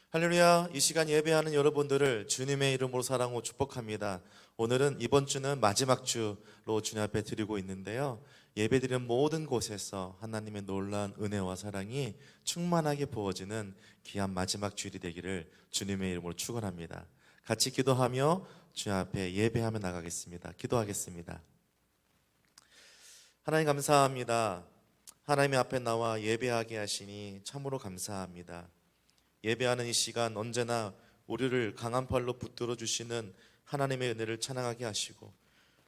할렐루야. 이 시간 예배하는 여러분들을 주님의 이름으로 사랑하고 축복합니다. 오늘은 이번 주는 마지막 주로 주님 앞에 드리고 있는데요, 예배드리는 모든 곳에서 하나님의 놀라운 은혜와 사랑이 충만하게 부어지는 귀한 마지막 주일이 되기를 주님의 이름으로 축원합니다. 같이 기도하며 주님 앞에 예배하며 나가겠습니다. 기도하겠습니다. 하나님 감사합니다. 하나님의 앞에 나와 예배하게 하시니 참으로 감사합니다. 예배하는 이 시간 언제나 우리를 강한 팔로 붙들어 주시는 하나님의 은혜를 찬양하게 하시고,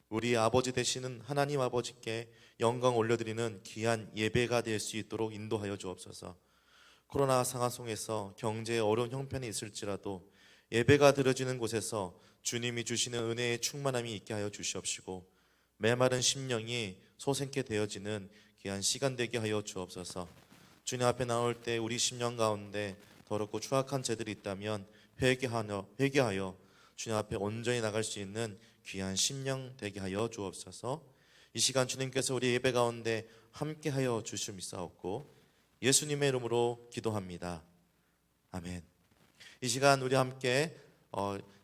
우리 아버지 되시는 하나님 아버지께 영광 올려드리는 귀한 예배가 될 수 있도록 인도하여 주옵소서. 코로나 상황 속에서 경제에 어려운 형편이 있을지라도 예배가 드려지는 곳에서 주님이 주시는 은혜의 충만함이 있게 하여 주시옵시고, 메마른 심령이 소생케 되어지는 귀한 시간 되게 하여 주옵소서. 주님 앞에 나올 때 우리 심령 가운데 더럽고 추악한 죄들이 있다면 회개하여 주님 앞에 온전히 나갈 수 있는 귀한 심령 되게 하여 주옵소서. 이 시간 주님께서 우리 예배 가운데 함께하여 주시옵소서. 예수님의 이름으로 기도합니다. 아멘. 이 시간 우리 함께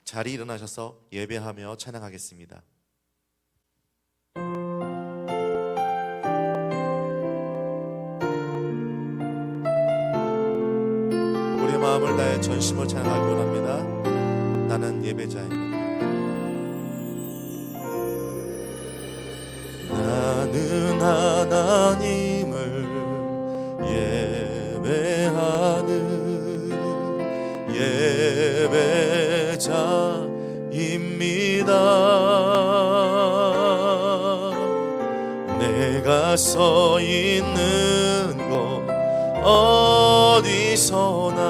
자리 일어나셔서 예배하며 찬양하겠습니다. 우리의 마음을 다해 전심으로 찬양하기 원합니다. 나는 예배자입니다. 나는 하나님을 예배하는 예배자입니다. 내가 서 있는 곳 어디서나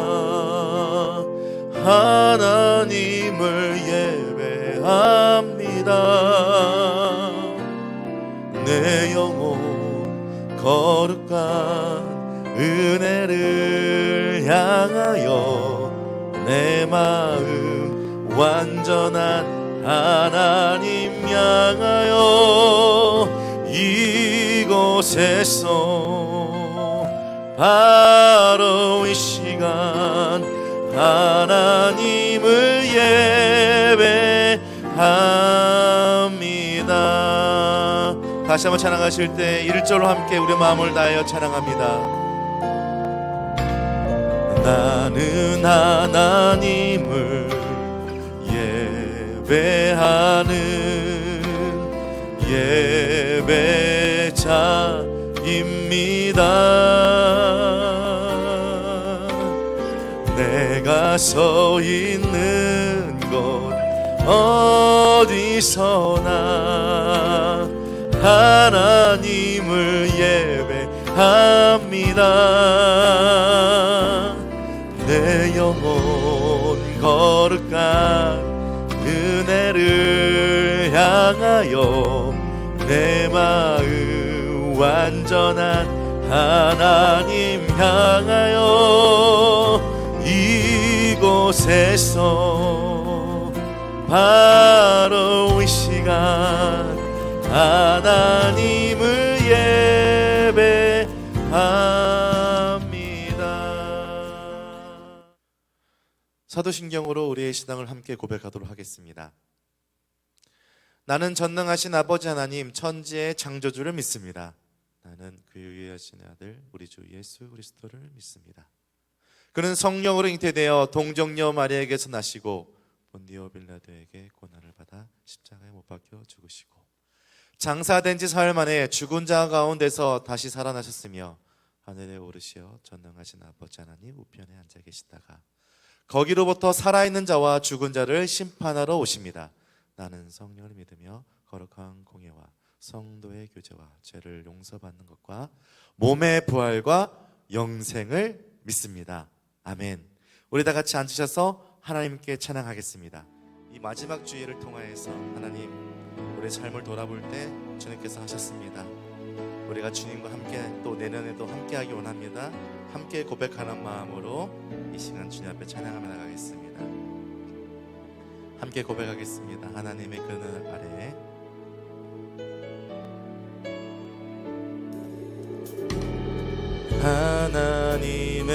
하나님을 예배합니다. 내 영혼 거룩한 은혜를 향하여 내 마음 완전한 하나님 향하여 이곳에서 바로 이 시간 하나님을 예배합니다. 다시 한번 찬양하실 때 1절로 함께 우리 마음을 다하여 찬양합니다. 나는 하나님을 예배하는 예배자입니다. 내가 서 있는 곳 어디서나 하나님을 예배합니다. 내 영혼 거룩한 은혜를 향하여 내 마음 완전한 하나님 향하여 이곳에서 바로 이 시간 하나님을 예배합니다. 사도신경으로 우리의 신앙을 함께 고백하도록 하겠습니다. 나는 전능하신 아버지 하나님 천지의 창조주를 믿습니다. 나는 그 유일하신 아들 우리 주 예수 그리스도를 믿습니다. 그는 성령으로 잉태되어 동정녀 마리아에게서 나시고 본디오 빌라도에게 고난을 받아 십자가에 못 박혀 죽으시고 장사된 지 사흘 만에 죽은 자 가운데서 다시 살아나셨으며 하늘에 오르시어 전능하신 아버지 하나님 우편에 앉아 계시다가 거기로부터 살아있는 자와 죽은 자를 심판하러 오십니다. 나는 성령을 믿으며 거룩한 공예와 성도의 교제와 죄를 용서받는 것과 몸의 부활과 영생을 믿습니다. 아멘. 우리 다 같이 앉으셔서 하나님께 찬양하겠습니다. 이 마지막 주일을 통하여서 하나님 우리의 삶을 돌아볼 때 주님께서 하셨습니다. 우리가 주님과 함께 또 내년에도 함께하기 원합니다. 함께 고백하는 마음으로 이 시간 주님 앞에 찬양하며 나가겠습니다. 함께 고백하겠습니다. 하나님의 그늘 아래에 하나님의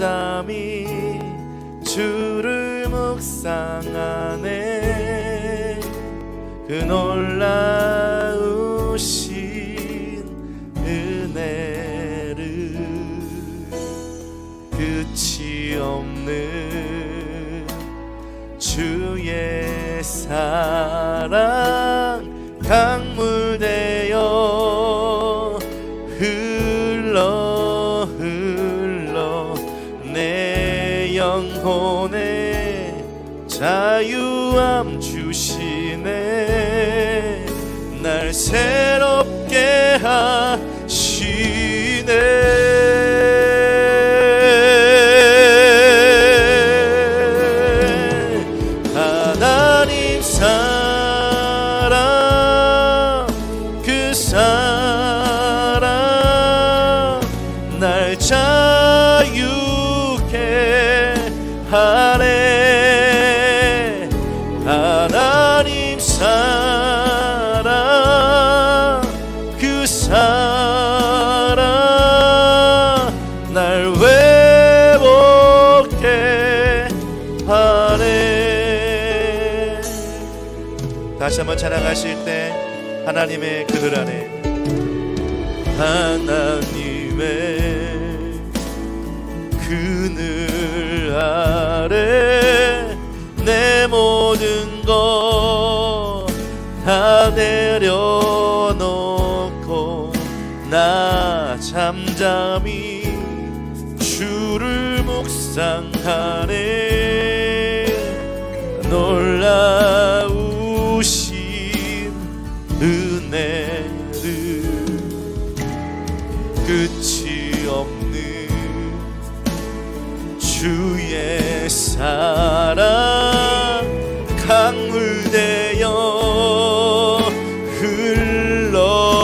잠잠히 주를 묵상하네. 그 놀라우신 은혜를 끝이 없는 주의 사랑 강물되어 흘러 내 영혼에 자유함 주시네. 날 새롭게 하시네. 하나님 사랑 그 사랑 날 자유케 하네. 하나님 사랑 그 사랑 날 회복케 하네. 다시 한번 찬양하실 때 하나님의 그늘 안에, 하나님의 그늘 아래 내 모든 것 다 내려놓고 나 잠잠히 주를 묵상하네. 놀라우신 은혜를 끝이 없는 주의 사랑 강물되어 흘러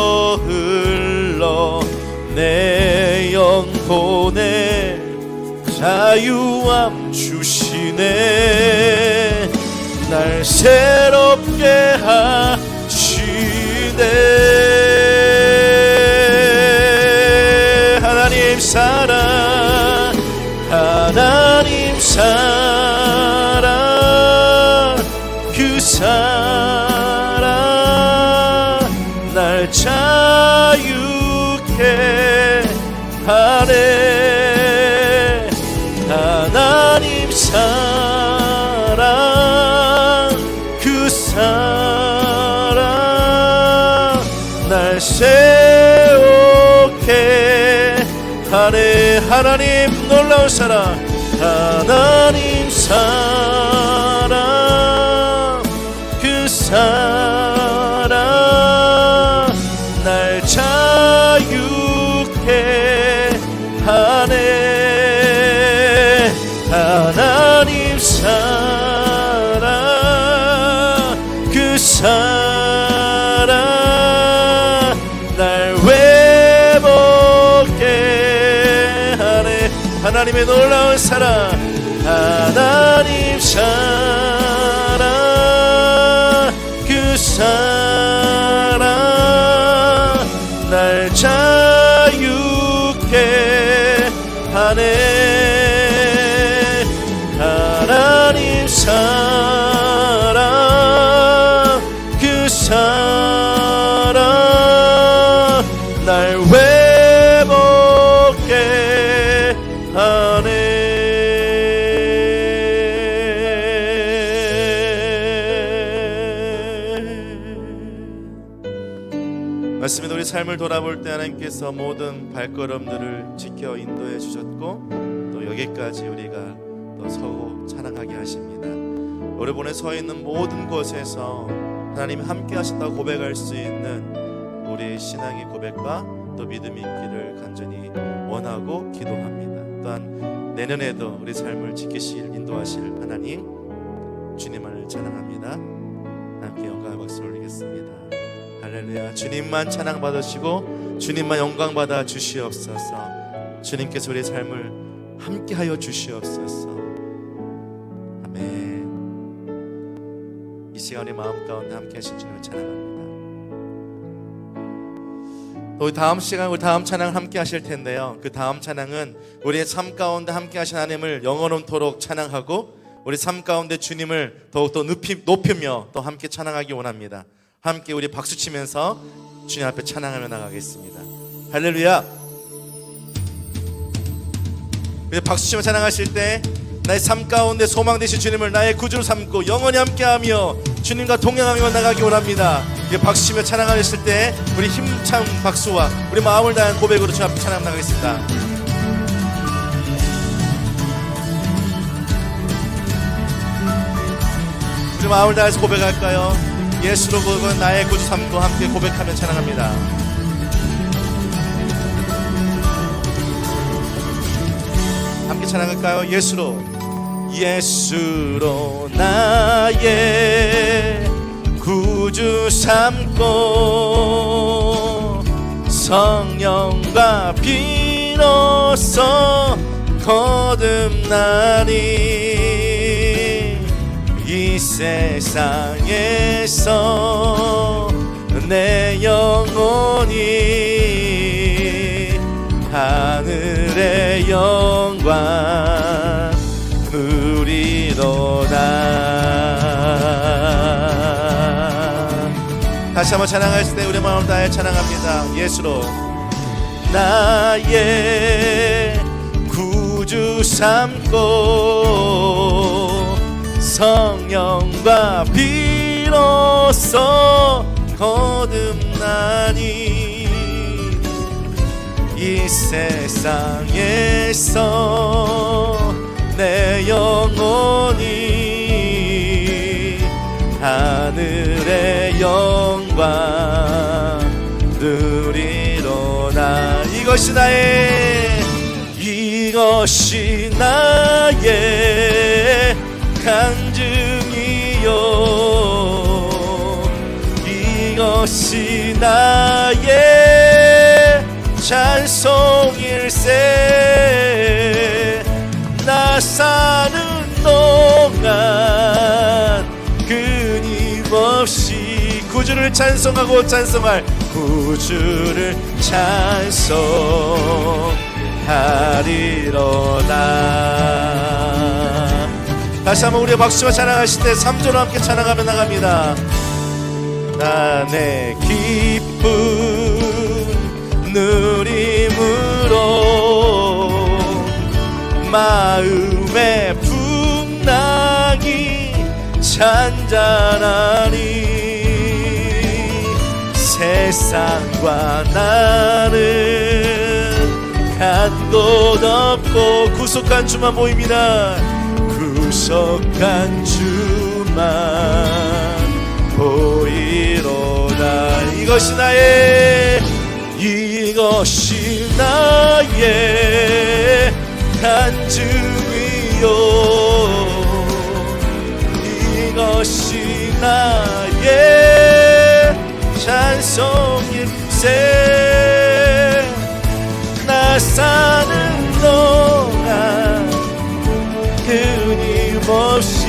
내 영혼에 자유함 주시네. 날 새롭게 하시네. 하나님 사랑, 하나님 사랑 그 사랑 날 자유케 하네. 하나님 사랑 그 사랑 날 세우게 하네. 하나님 놀라운 사랑, 하나님 사랑 그 사랑 날 자유케 하네. 하나님 사랑 그 사랑 날 회복케 하네. 하나님의 놀라운 사랑, 하나님 사랑 그 사랑 날 자유케 하네. 하나님 사랑 그 사랑 날 회복케 하네. 맞습니다. 우리 삶을 돌아볼 때 하나님께서 모든 발걸음들을 지켜 인도해 주셨고 또 여기까지 우리가 또 서고 찬양하게 하십니다. 우리 보내 서 있는 모든 곳에서 하나님이 함께 하신다고 고백할 수 있는 우리의 신앙의 고백과 또 믿음이 있기를 간절히 원하고 기도합니다. 또한 내년에도 우리 삶을 지키실 인도하실 하나님 주님을 찬양합니다. 함께 영광의 박수를 올리겠습니다. 할렐루야. 주님만 찬양 받으시고 주님만 영광 받아 주시옵소서. 주님께서 우리의 삶을 함께 하여 주시옵소서. 아멘. 이 시간에 마음 가운데 함께 하신 주님을 찬양합니다. 또 다음 시간 우리 다음 찬양 함께 하실 텐데요. 그 다음 찬양은 우리의 삶 가운데 함께 하신 하나님을 영원토록 찬양하고 우리 삶 가운데 주님을 더욱더 높이며 또 함께 찬양하기 원합니다. 함께 우리 박수 치면서 주님 앞에 찬양하며 나가겠습니다. 할렐루야. 박수 치며 찬양하실 때 나의 삶 가운데 소망 되신 주님을 나의 구주로 삼고 영원히 함께하며 주님과 동행하며 나가기 원합니다. 박수 치며 찬양하실 때 우리 힘찬 박수와 우리 마음을 다한 고백으로 주 앞에 찬양 나가겠습니다. 우리 마음을 다해서 고백할까요? 예수로 그건 나의 구주 삼고 함께 고백하며 찬양합니다. 함께 찬양할까요? 예수로 나의 구주 삼고 성령과 비로소 거듭나니 이 세상에서 내 영혼이 하늘의 영광 누리로다. 다시 한번 찬양할 때 우리 마음 다해 찬양합니다. 예수로 나의 구주 삼고 성령과 비로소 거듭나니 이 세상에서 내 영혼이 하늘의 영광 누리로다. 이것이 나의 간증이요 이것이 나의 찬송일세. 나 사는 동안 끊임없이 구주를 찬송하고 찬송할 구주를 찬송하리로다. 다시 한번 우리의 박수와 찬양하실 때 3절로 함께 찬양하며 나갑니다. 나 내 기쁨 누림으로 마음의 풍랑이 잔잔하니 세상과 나는 간 곳 없고 구속한 주만 보입니다. 구속한 주만 보이로다. 이것이 나의 간증이요 이것이 나의 찬송일세. 나 사는 동안 끊임없이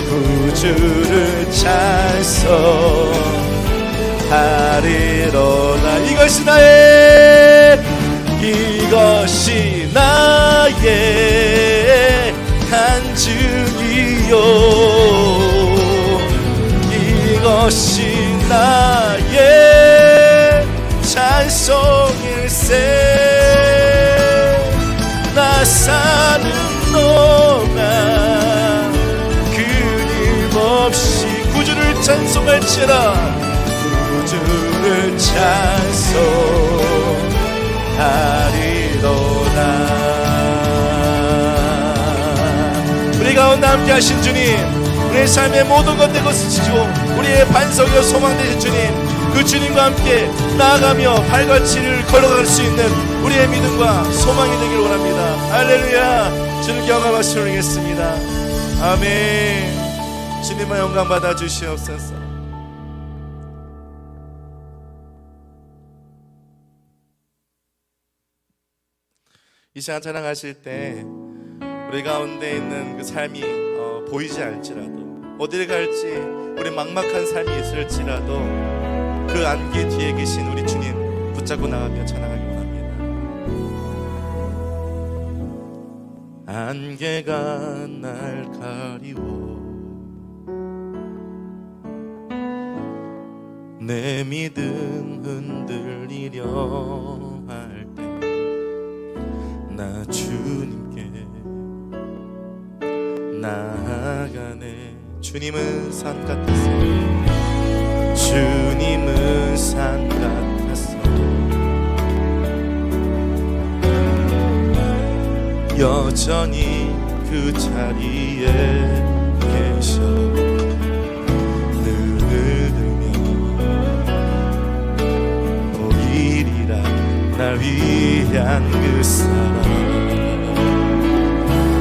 구주를 찬송하리로다. 이것이 나의 간증이요 이것이 나의 찬송일세. 나 사는 동안 끊임없이 구주를 찬송할지라 구주를 찬송하리로다. 우리 가운데 함께 하신 주님, 우리의 삶의 모든 것 내것을 지시고 우리의 반석이요 소망 되신 주님, 그 주님과 함께 나아가며 발걸음을 걸어갈 수 있는 우리의 믿음과 소망이 되기를 원합니다. 할렐루야. 주를 경험하시려 드리겠습니다. 아멘. 주님의 영광 받아 주시옵소서. 이 시간 찬양하실 때 우리 가운데 있는 그 삶이 보이지 않을지라도 어디를 갈지 우리 막막한 삶이 있을지라도 그 그 안개 뒤에 계신 우리 주님 붙잡고 나가며 찬양하기 원합니다. 안개가 날 가리워 내 믿음 흔들리려 할 때 나 주님께 나아가네. 주님은 산 같았어. 주님은 산 같았어. 여전히 그 자리에 계셔. 눈을 들면 보이리라 날 위한 그 사랑.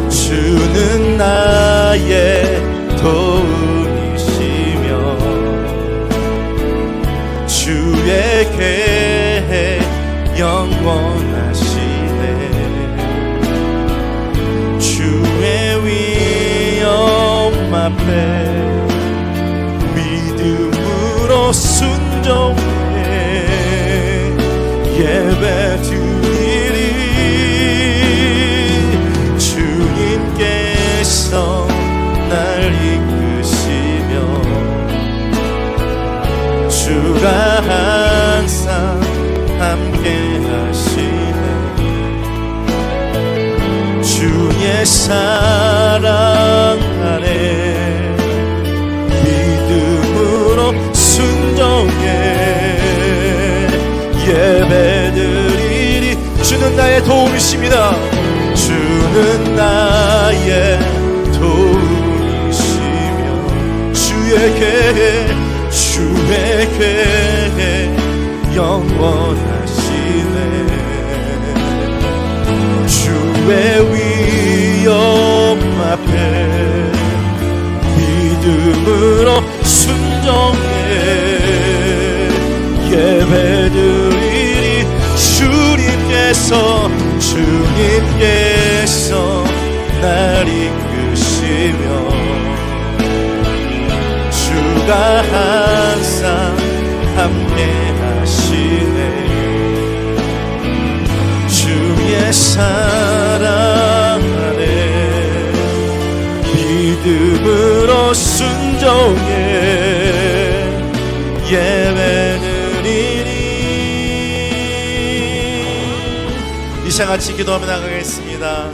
주는 나의 도움이시며 주의 계획 영원하시네. 주의 위엄 앞에 믿음으로 순종해 예배 드리리. 주님께서 날 이끄시며 주가 항상 함께 하시네. 주의 사랑 안에 믿음으로 순종해 예배드리리. 주는 나의 도움이십니다. 주는 나의 도움이시며 주의 계획 영원하시네. 주의 위엄 앞에 믿음으로 순종해 예배드리리. 주님께서 날 이끄시며 주가 항상 함께 하시네. 주의 사랑 안에 믿음으로 순종해 예배드리리. 이 시간 같이 기도하며 나가겠습니다.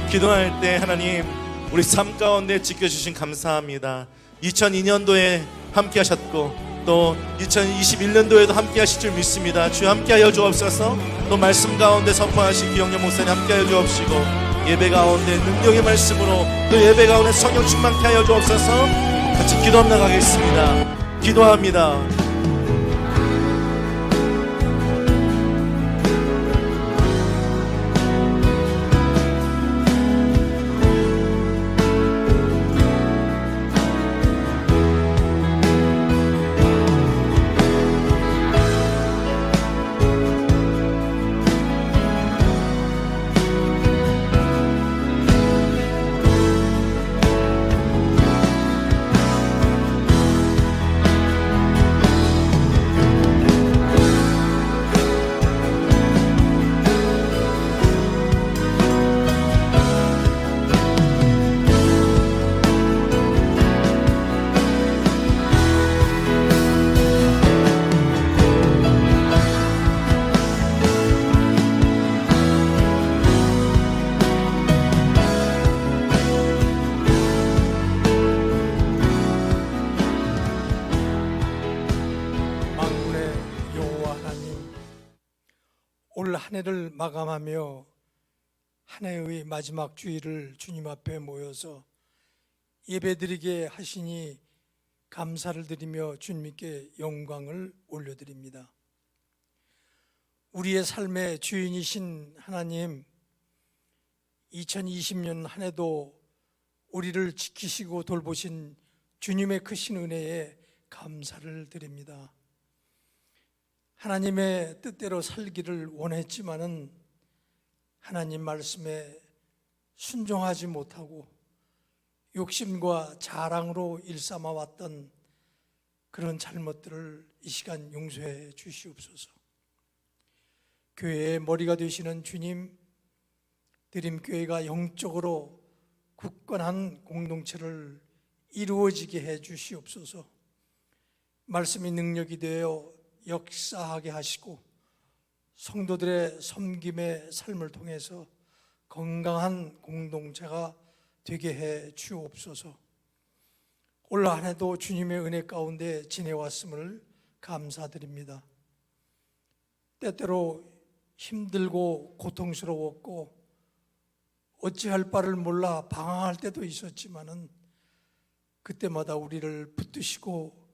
기도할 때 하나님 우리 삶 가운데 지켜주신 감사합니다. 2002년도에 함께 하셨고 또 2021년도에도 함께 하실 줄 믿습니다. 주 함께 하여 주옵소서. 또 말씀 가운데 선포하신 기영렬 목사님 함께 하여 주옵시고 예배 가운데 능력의 말씀으로 또 예배 가운데 성령 충만케 하여 주옵소서. 같이 기도하며 나가겠습니다. 기도합니다. 올 한 해를 마감하며 한 해의 마지막 주일을 주님 앞에 모여서 예배드리게 하시니 감사를 드리며 주님께 영광을 올려드립니다. 우리의 삶의 주인이신 하나님, 2020년 한 해도 우리를 지키시고 돌보신 주님의 크신 은혜에 감사를 드립니다. 하나님의 뜻대로 살기를 원했지만은 하나님 말씀에 순종하지 못하고 욕심과 자랑으로 일삼아 왔던 그런 잘못들을 이 시간 용서해 주시옵소서. 교회의 머리가 되시는 주님, 드림교회가 영적으로 굳건한 공동체를 이루어지게 해 주시옵소서. 말씀이 능력이 되어 역사하게 하시고 성도들의 섬김의 삶을 통해서 건강한 공동체가 되게 해 주옵소서. 올 한 해도 주님의 은혜 가운데 지내왔음을 감사드립니다. 때때로 힘들고 고통스러웠고 어찌할 바를 몰라 방황할 때도 있었지만은 그때마다 우리를 붙드시고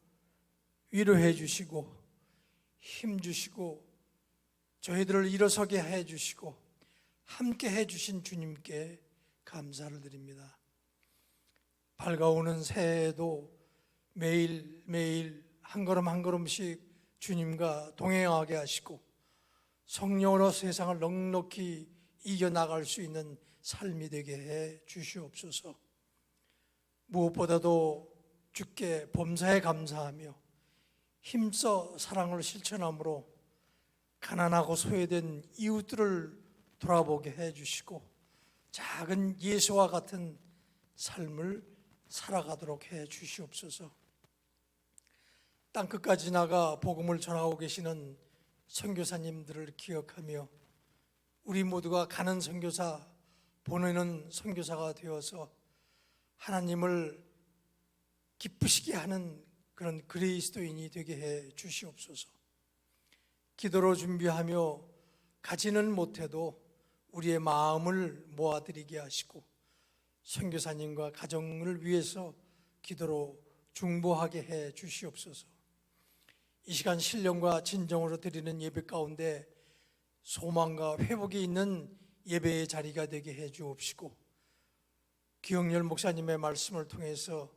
위로해 주시고 힘 주시고 저희들을 일어서게 해 주시고 함께 해 주신 주님께 감사를 드립니다. 밝아오는 새해에도 매일매일 한 걸음 한 걸음씩 주님과 동행하게 하시고 성령으로 세상을 넉넉히 이겨나갈 수 있는 삶이 되게 해 주시옵소서. 무엇보다도 주께 범사에 감사하며 힘써 사랑을 실천함으로 가난하고 소외된 이웃들을 돌아보게 해주시고 작은 예수와 같은 삶을 살아가도록 해 주시옵소서. 땅끝까지 나가 복음을 전하고 계시는 선교사님들을 기억하며 우리 모두가 가는 선교사, 보내는 선교사가 되어서 하나님을 기쁘시게 하는 그런 그리스도인이 되게 해 주시옵소서. 기도로 준비하며 가지는 못해도 우리의 마음을 모아드리게 하시고 선교사님과 가정을 위해서 기도로 중보하게 해 주시옵소서. 이 시간 신령과 진정으로 드리는 예배 가운데 소망과 회복이 있는 예배의 자리가 되게 해 주옵시고 기영렬 목사님의 말씀을 통해서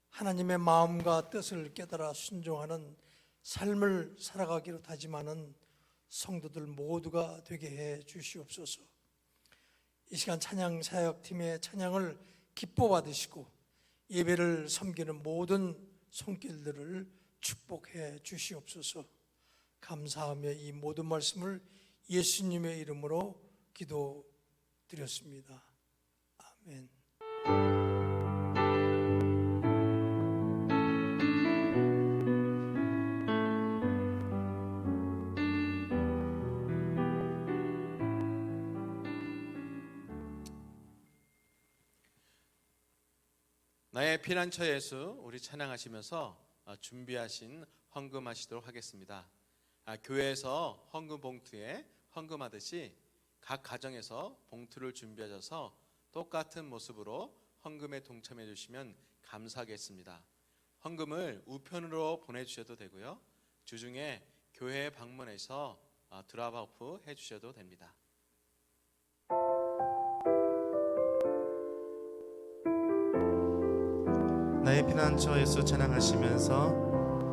하나님의 마음과 뜻을 깨달아 순종하는 삶을 살아가기로 다짐하는 성도들 모두가 되게 해 주시옵소서. 이 시간 찬양 사역팀의 찬양을 기뻐 받으시고 예배를 섬기는 모든 손길들을 축복해 주시옵소서. 감사하며 이 모든 말씀을 예수님의 이름으로 기도드렸습니다. 아멘. 나의 피난처 예수, 우리 찬양하시면서 준비하신 헌금하시도록 하겠습니다. 교회에서 헌금 봉투에 헌금하듯이 각 가정에서 봉투를 준비하셔서 똑같은 모습으로 헌금에 동참해 주시면 감사하겠습니다. 헌금을 우편으로 보내주셔도 되고요, 주중에 교회에 방문해서 드랍오프 해주셔도 됩니다. 나의 피난처 예수 찬양하시면서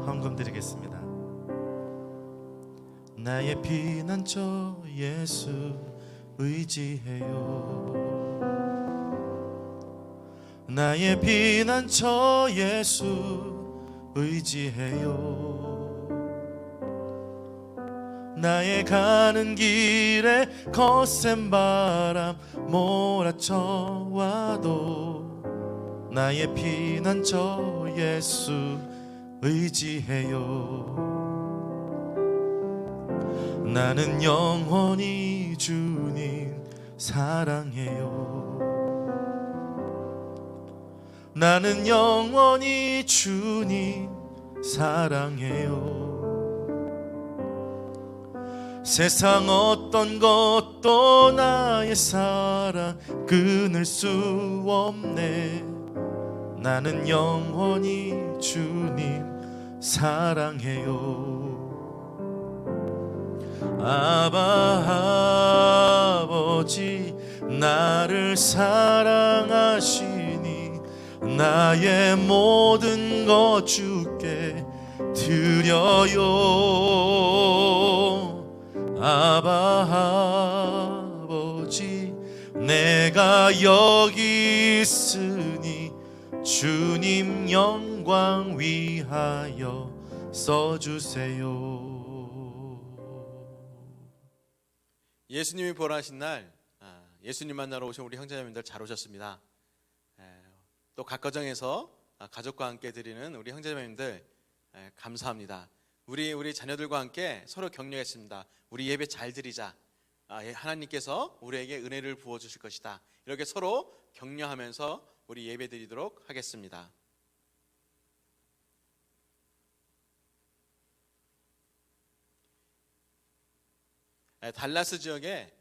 헌금 드리겠습니다. 나의 피난처 예수 의지해요. 나의 피난처 예수 의지해요. 나의 가는 길에 거센 바람 몰아쳐와도 나의 피난처 예수 의지해요. 나는 영원히 주님 사랑해요. 나는 영원히 주님 사랑해요. 세상 어떤 것도 나의 사랑 끊을 수 없네. 나는 영원히 주님 사랑해요. 아바 아버지 나를 사랑하시니 나의 모든 것 주께 드려요. 아바 아버지 내가 여기 있으니 주님 영광 영광 위하여 써주세요. 예수님이 부활하신 날 예수님 만나러 오신 우리 형제자매님들 잘 오셨습니다. 또 각 가정에서 가족과 함께 드리는 우리 형제자매님들 감사합니다. 우리 자녀들과 함께 서로 격려했습니다. 우리 예배 잘 드리자. 하나님께서 우리에게 은혜를 부어 주실 것이다. 이렇게 서로 격려하면서 우리 예배 드리도록 하겠습니다. 달라스 지역에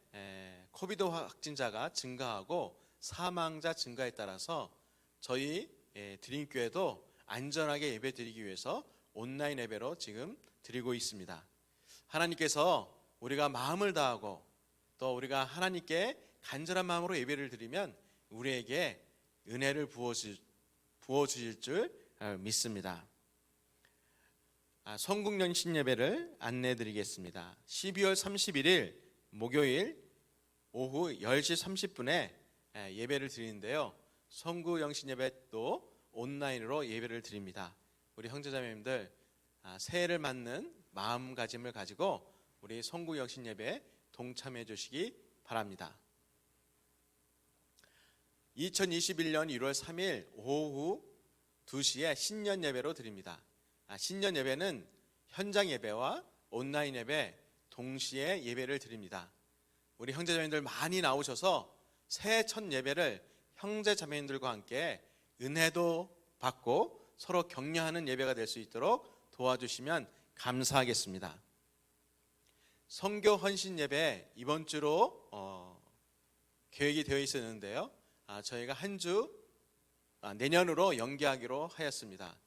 코비드 확진자가 증가하고 사망자 증가에 따라서 저희 드림교회도 안전하게 예배 드리기 위해서 온라인 예배로 지금 드리고 있습니다. 하나님께서 우리가 마음을 다하고 또 우리가 하나님께 간절한 마음으로 예배를 드리면 우리에게 은혜를 부어 주실 줄 믿습니다. 성국연신 예배를 안내해 드리겠습니다. 12월 31일 목요일 오후 10시 30분에 예배를 드리는데요. 성국연신 예배도 온라인으로 예배를 드립니다. 우리 형제자매님들 새해를 맞는 마음가짐을 가지고 우리 성국연신 예배에 동참해 주시기 바랍니다. 2021년 1월 3일 오후 2시에 신년 예배로 드립니다. 신년 예배는 현장 예배와 온라인 예배 동시에 예배를 드립니다. 우리 형제자매님들 많이 나오셔서 새해 첫 예배를 형제자매님들과 함께 은혜도 받고 서로 격려하는 예배가 될 수 있도록 도와주시면 감사하겠습니다. 선교 헌신 예배 이번 주로 계획이 되어 있었는데요. 저희가 한 주 내년으로 연기하기로 하였습니다.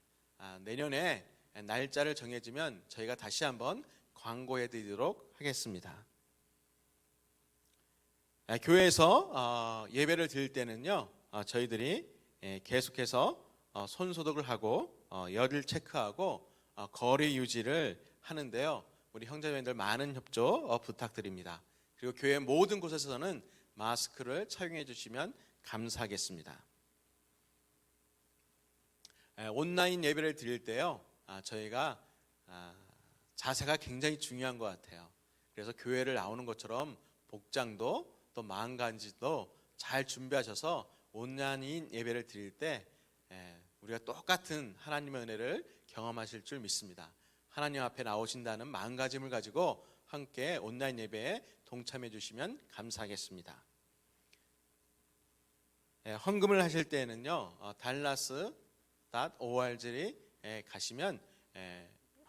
내년에 날짜를 정해지면 저희가 다시 한번 광고해 드리도록 하겠습니다. 교회에서 예배를 드릴 때는요, 저희들이 계속해서 손 소독을 하고 열을 체크하고 거리 유지를 하는데요. 우리 형제자매들 많은 협조 부탁드립니다. 그리고 교회 모든 곳에서는 마스크를 착용해 주시면 감사하겠습니다. 온라인 예배를 드릴 때요, 저희가 자세가 굉장히 중요한 것 같아요. 그래서 교회를 나오는 것처럼 복장도 또 마음가짐도 잘 준비하셔서 온라인 예배를 드릴 때 우리가 똑같은 하나님의 은혜를 경험하실 줄 믿습니다. 하나님 앞에 나오신다는 마음가짐을 가지고 함께 온라인 예배에 동참해 주시면 감사하겠습니다. 헌금을 하실 때에는요, dallas.org에 가시면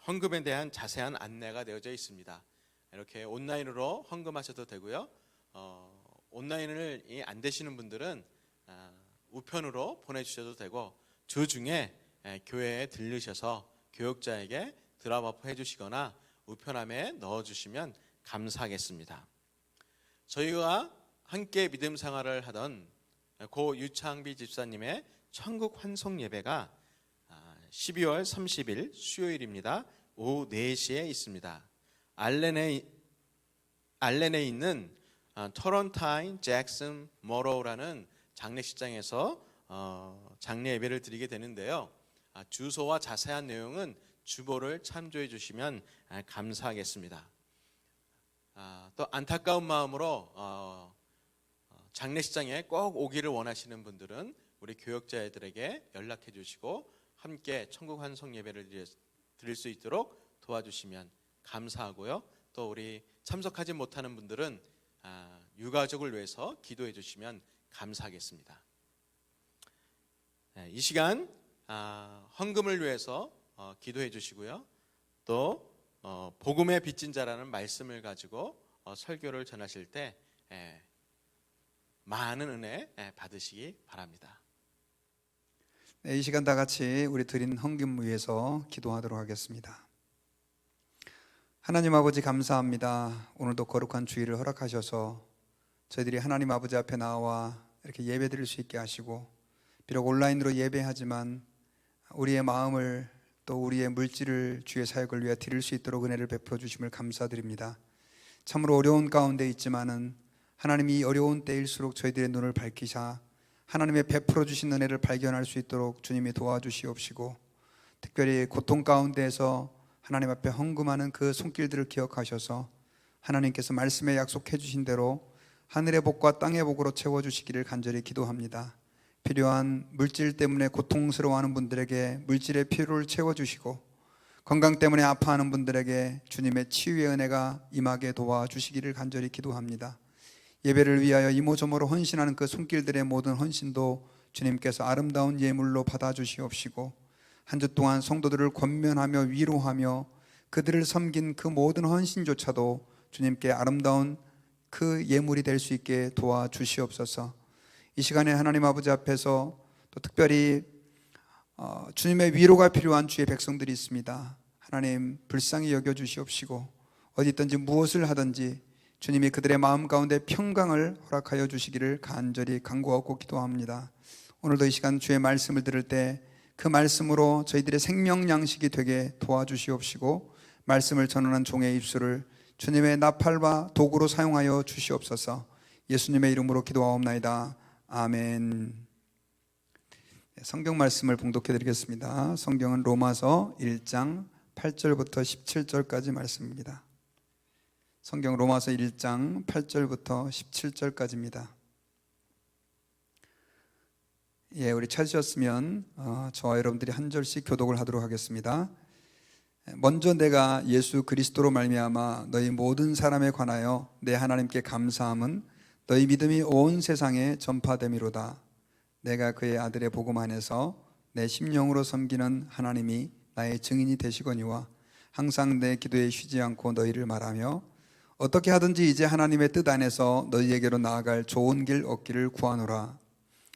헌금에 대한 자세한 안내가 되어져 있습니다. 이렇게 온라인으로 헌금하셔도 되고요. 온라인을 안 되시는 분들은 우편으로 보내주셔도 되고, 주중에 교회에 들르셔서 교육자에게 드랍업 해주시거나 우편함에 넣어주시면 감사하겠습니다. 저희와 함께 믿음 생활을 하던 고 유창비 집사님의 천국 환송 예배가 12월 30일 수요일입니다. 오후 4시에 있습니다. 알렌에 있는 터런타인 잭슨 머로우라는 장례식장에서 장례 예배를 드리게 되는데요. 주소와 자세한 내용은 주보를 참조해 주시면 감사하겠습니다. 또 안타까운 마음으로 장례식장에 꼭 오기를 원하시는 분들은 우리 교역자들에게 연락해 주시고 함께 천국 환송 예배를 드릴 수 있도록 도와주시면 감사하고요. 또 우리 참석하지 못하는 분들은 유가족을 위해서 기도해 주시면 감사하겠습니다. 이 시간 헌금을 위해서 기도해 주시고요. 또 복음의 빚진 자라는 말씀을 가지고 설교를 전하실 때 많은 은혜 받으시기 바랍니다. 이 시간 다 같이 우리 드린 헌금 위해서 기도하도록 하겠습니다. 하나님 아버지 감사합니다. 오늘도 거룩한 주일을 허락하셔서 저희들이 하나님 아버지 앞에 나와 이렇게 예배 드릴 수 있게 하시고, 비록 온라인으로 예배하지만 우리의 마음을 또 우리의 물질을 주의 사역을 위해 드릴 수 있도록 은혜를 베풀어 주심을 감사드립니다. 참으로 어려운 가운데 있지만은 하나님이 이 어려운 때일수록 저희들의 눈을 밝히사 하나님의 베풀어 주신 은혜를 발견할 수 있도록 주님이 도와주시옵시고, 특별히 고통 가운데에서 하나님 앞에 헌금하는 그 손길들을 기억하셔서 하나님께서 말씀에 약속해 주신 대로 하늘의 복과 땅의 복으로 채워주시기를 간절히 기도합니다. 필요한 물질 때문에 고통스러워하는 분들에게 물질의 필요를 채워주시고, 건강 때문에 아파하는 분들에게 주님의 치유의 은혜가 임하게 도와주시기를 간절히 기도합니다. 예배를 위하여 이모저모로 헌신하는 그 손길들의 모든 헌신도 주님께서 아름다운 예물로 받아주시옵시고, 한 주 동안 성도들을 권면하며 위로하며 그들을 섬긴 그 모든 헌신조차도 주님께 아름다운 그 예물이 될 수 있게 도와주시옵소서. 이 시간에 하나님 아버지 앞에서 또 특별히 주님의 위로가 필요한 주의 백성들이 있습니다. 하나님 불쌍히 여겨주시옵시고, 어디 있든지 무엇을 하든지 주님이 그들의 마음 가운데 평강을 허락하여 주시기를 간절히 간구하고 기도합니다. 오늘도 이 시간 주의 말씀을 들을 때 그 말씀으로 저희들의 생명 양식이 되게 도와주시옵시고, 말씀을 전하는 종의 입술을 주님의 나팔과 도구로 사용하여 주시옵소서. 예수님의 이름으로 기도하옵나이다. 아멘. 성경 말씀을 봉독해 드리겠습니다. 성경은 로마서 1장 8절부터 17절까지 말씀입니다. 성경 로마서 1장 8절부터 17절까지입니다. 예, 우리 찾으셨으면 저와 여러분들이 한 절씩 교독을 하도록 하겠습니다. 먼저 내가 예수 그리스도로 말미암아 너희 모든 사람에 관하여 내 하나님께 감사함은 너희 믿음이 온 세상에 전파됨이로다. 내가 그의 아들의 복음 안에서 내 심령으로 섬기는 하나님이 나의 증인이 되시거니와, 항상 내 기도에 쉬지 않고 너희를 말하며 어떻게 하든지 이제 하나님의 뜻 안에서 너희에게로 나아갈 좋은 길 얻기를 구하노라.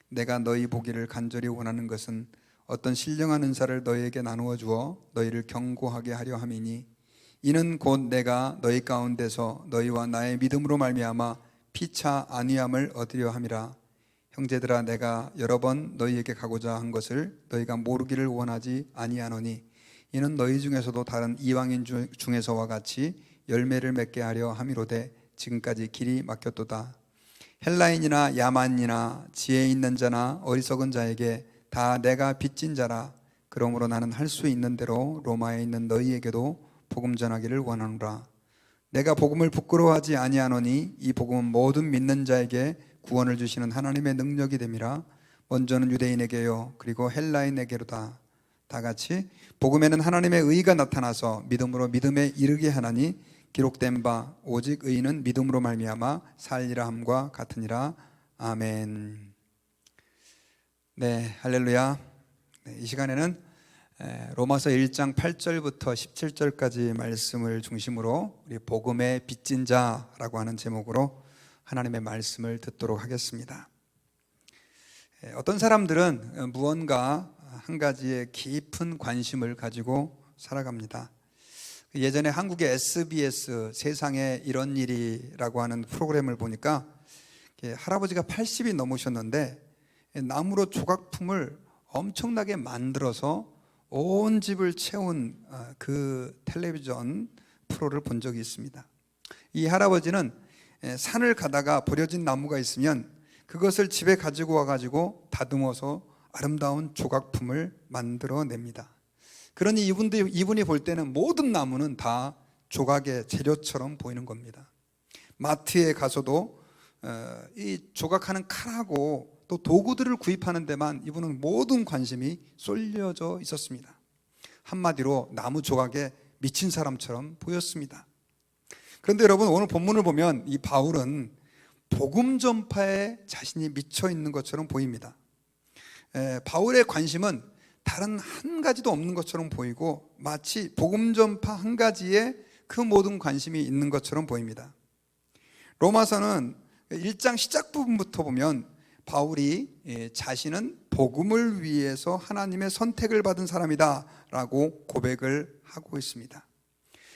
내가 너희 보기를 간절히 원하는 것은 어떤 신령한 은사를 너희에게 나누어 주어 너희를 경고하게 하려 함이니, 이는 곧 내가 너희 가운데서 너희와 나의 믿음으로 말미암아 피차 안위함을 얻으려 함이라. 형제들아, 내가 여러 번 너희에게 가고자 한 것을 너희가 모르기를 원하지 아니하노니, 이는 너희 중에서도 다른 이방인 중에서와 같이 열매를 맺게 하려 함이로되 지금까지 길이 막혔도다. 헬라인이나 야만이나 지혜 있는 자나 어리석은 자에게 다 내가 빚진 자라. 그러므로 나는 할 수 있는 대로 로마에 있는 너희에게도 복음 전하기를 원하노라. 내가 복음을 부끄러워하지 아니하노니 이 복음은 모든 믿는 자에게 구원을 주시는 하나님의 능력이 됨이라. 먼저는 유대인에게요 그리고 헬라인에게로다. 다 같이 복음에는 하나님의 의가 나타나서 믿음으로 믿음에 이르게 하나니, 기록된 바 오직 의인은 믿음으로 말미암아 살리라 함과 같으니라. 아멘. 네, 할렐루야. 네, 이 시간에는 로마서 1장 8절부터 17절까지 말씀을 중심으로 우리 복음의 빚진 자라고 하는 제목으로 하나님의 말씀을 듣도록 하겠습니다. 어떤 사람들은 무언가 한 가지에 깊은 관심을 가지고 살아갑니다. 예전에 한국의 SBS 세상에 이런 일이라고 하는 프로그램을 보니까 할아버지가 80이 넘으셨는데 나무로 조각품을 엄청나게 만들어서 온 집을 채운 그 텔레비전 프로를 본 적이 있습니다. 이 할아버지는 산을 가다가 버려진 나무가 있으면 그것을 집에 가지고 와가지고 다듬어서 아름다운 조각품을 만들어냅니다. 그러니 이분이 볼 때는 모든 나무는 다 조각의 재료처럼 보이는 겁니다. 마트에 가서도 이 조각하는 칼하고 또 도구들을 구입하는 데만 이분은 모든 관심이 쏠려져 있었습니다. 한마디로 나무 조각에 미친 사람처럼 보였습니다. 그런데 여러분, 오늘 본문을 보면 이 바울은 복음 전파에 자신이 미쳐 있는 것처럼 보입니다. 바울의 관심은 다른 한 가지도 없는 것처럼 보이고 마치 복음 전파 한 가지에 그 모든 관심이 있는 것처럼 보입니다. 로마서는 1장 시작 부분부터 보면 바울이 자신은 복음을 위해서 하나님의 선택을 받은 사람이다 라고 고백을 하고 있습니다.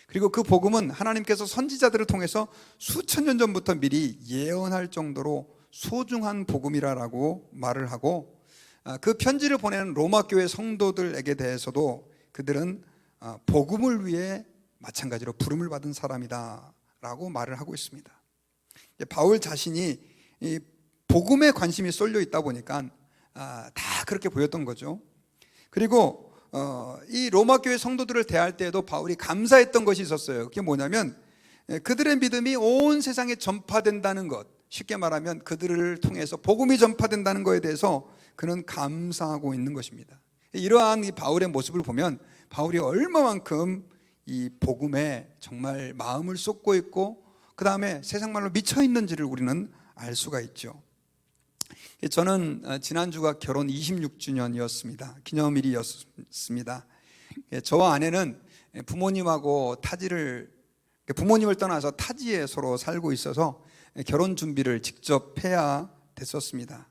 그리고 그 복음은 하나님께서 선지자들을 통해서 수천 년 전부터 미리 예언할 정도로 소중한 복음이라고 말을 하고, 그 편지를 보내는 로마 교회 성도들에게 대해서도 그들은 복음을 위해 마찬가지로 부름을 받은 사람이다 라고 말을 하고 있습니다. 바울 자신이 이 복음에 관심이 쏠려 있다 보니까 다 그렇게 보였던 거죠. 그리고 이 로마 교회 성도들을 대할 때에도 바울이 감사했던 것이 있었어요. 그게 뭐냐면 그들의 믿음이 온 세상에 전파된다는 것, 쉽게 말하면 그들을 통해서 복음이 전파된다는 것에 대해서 그는 감사하고 있는 것입니다. 이러한 이 바울의 모습을 보면 바울이 얼마만큼 이 복음에 정말 마음을 쏟고 있고 그 다음에 세상 말로 미쳐 있는지를 우리는 알 수가 있죠. 저는 지난주가 결혼 26주년이었습니다. 기념일이었습니다. 저와 아내는 부모님을 떠나서 타지에 서로 살고 있어서 결혼 준비를 직접 해야 됐었습니다.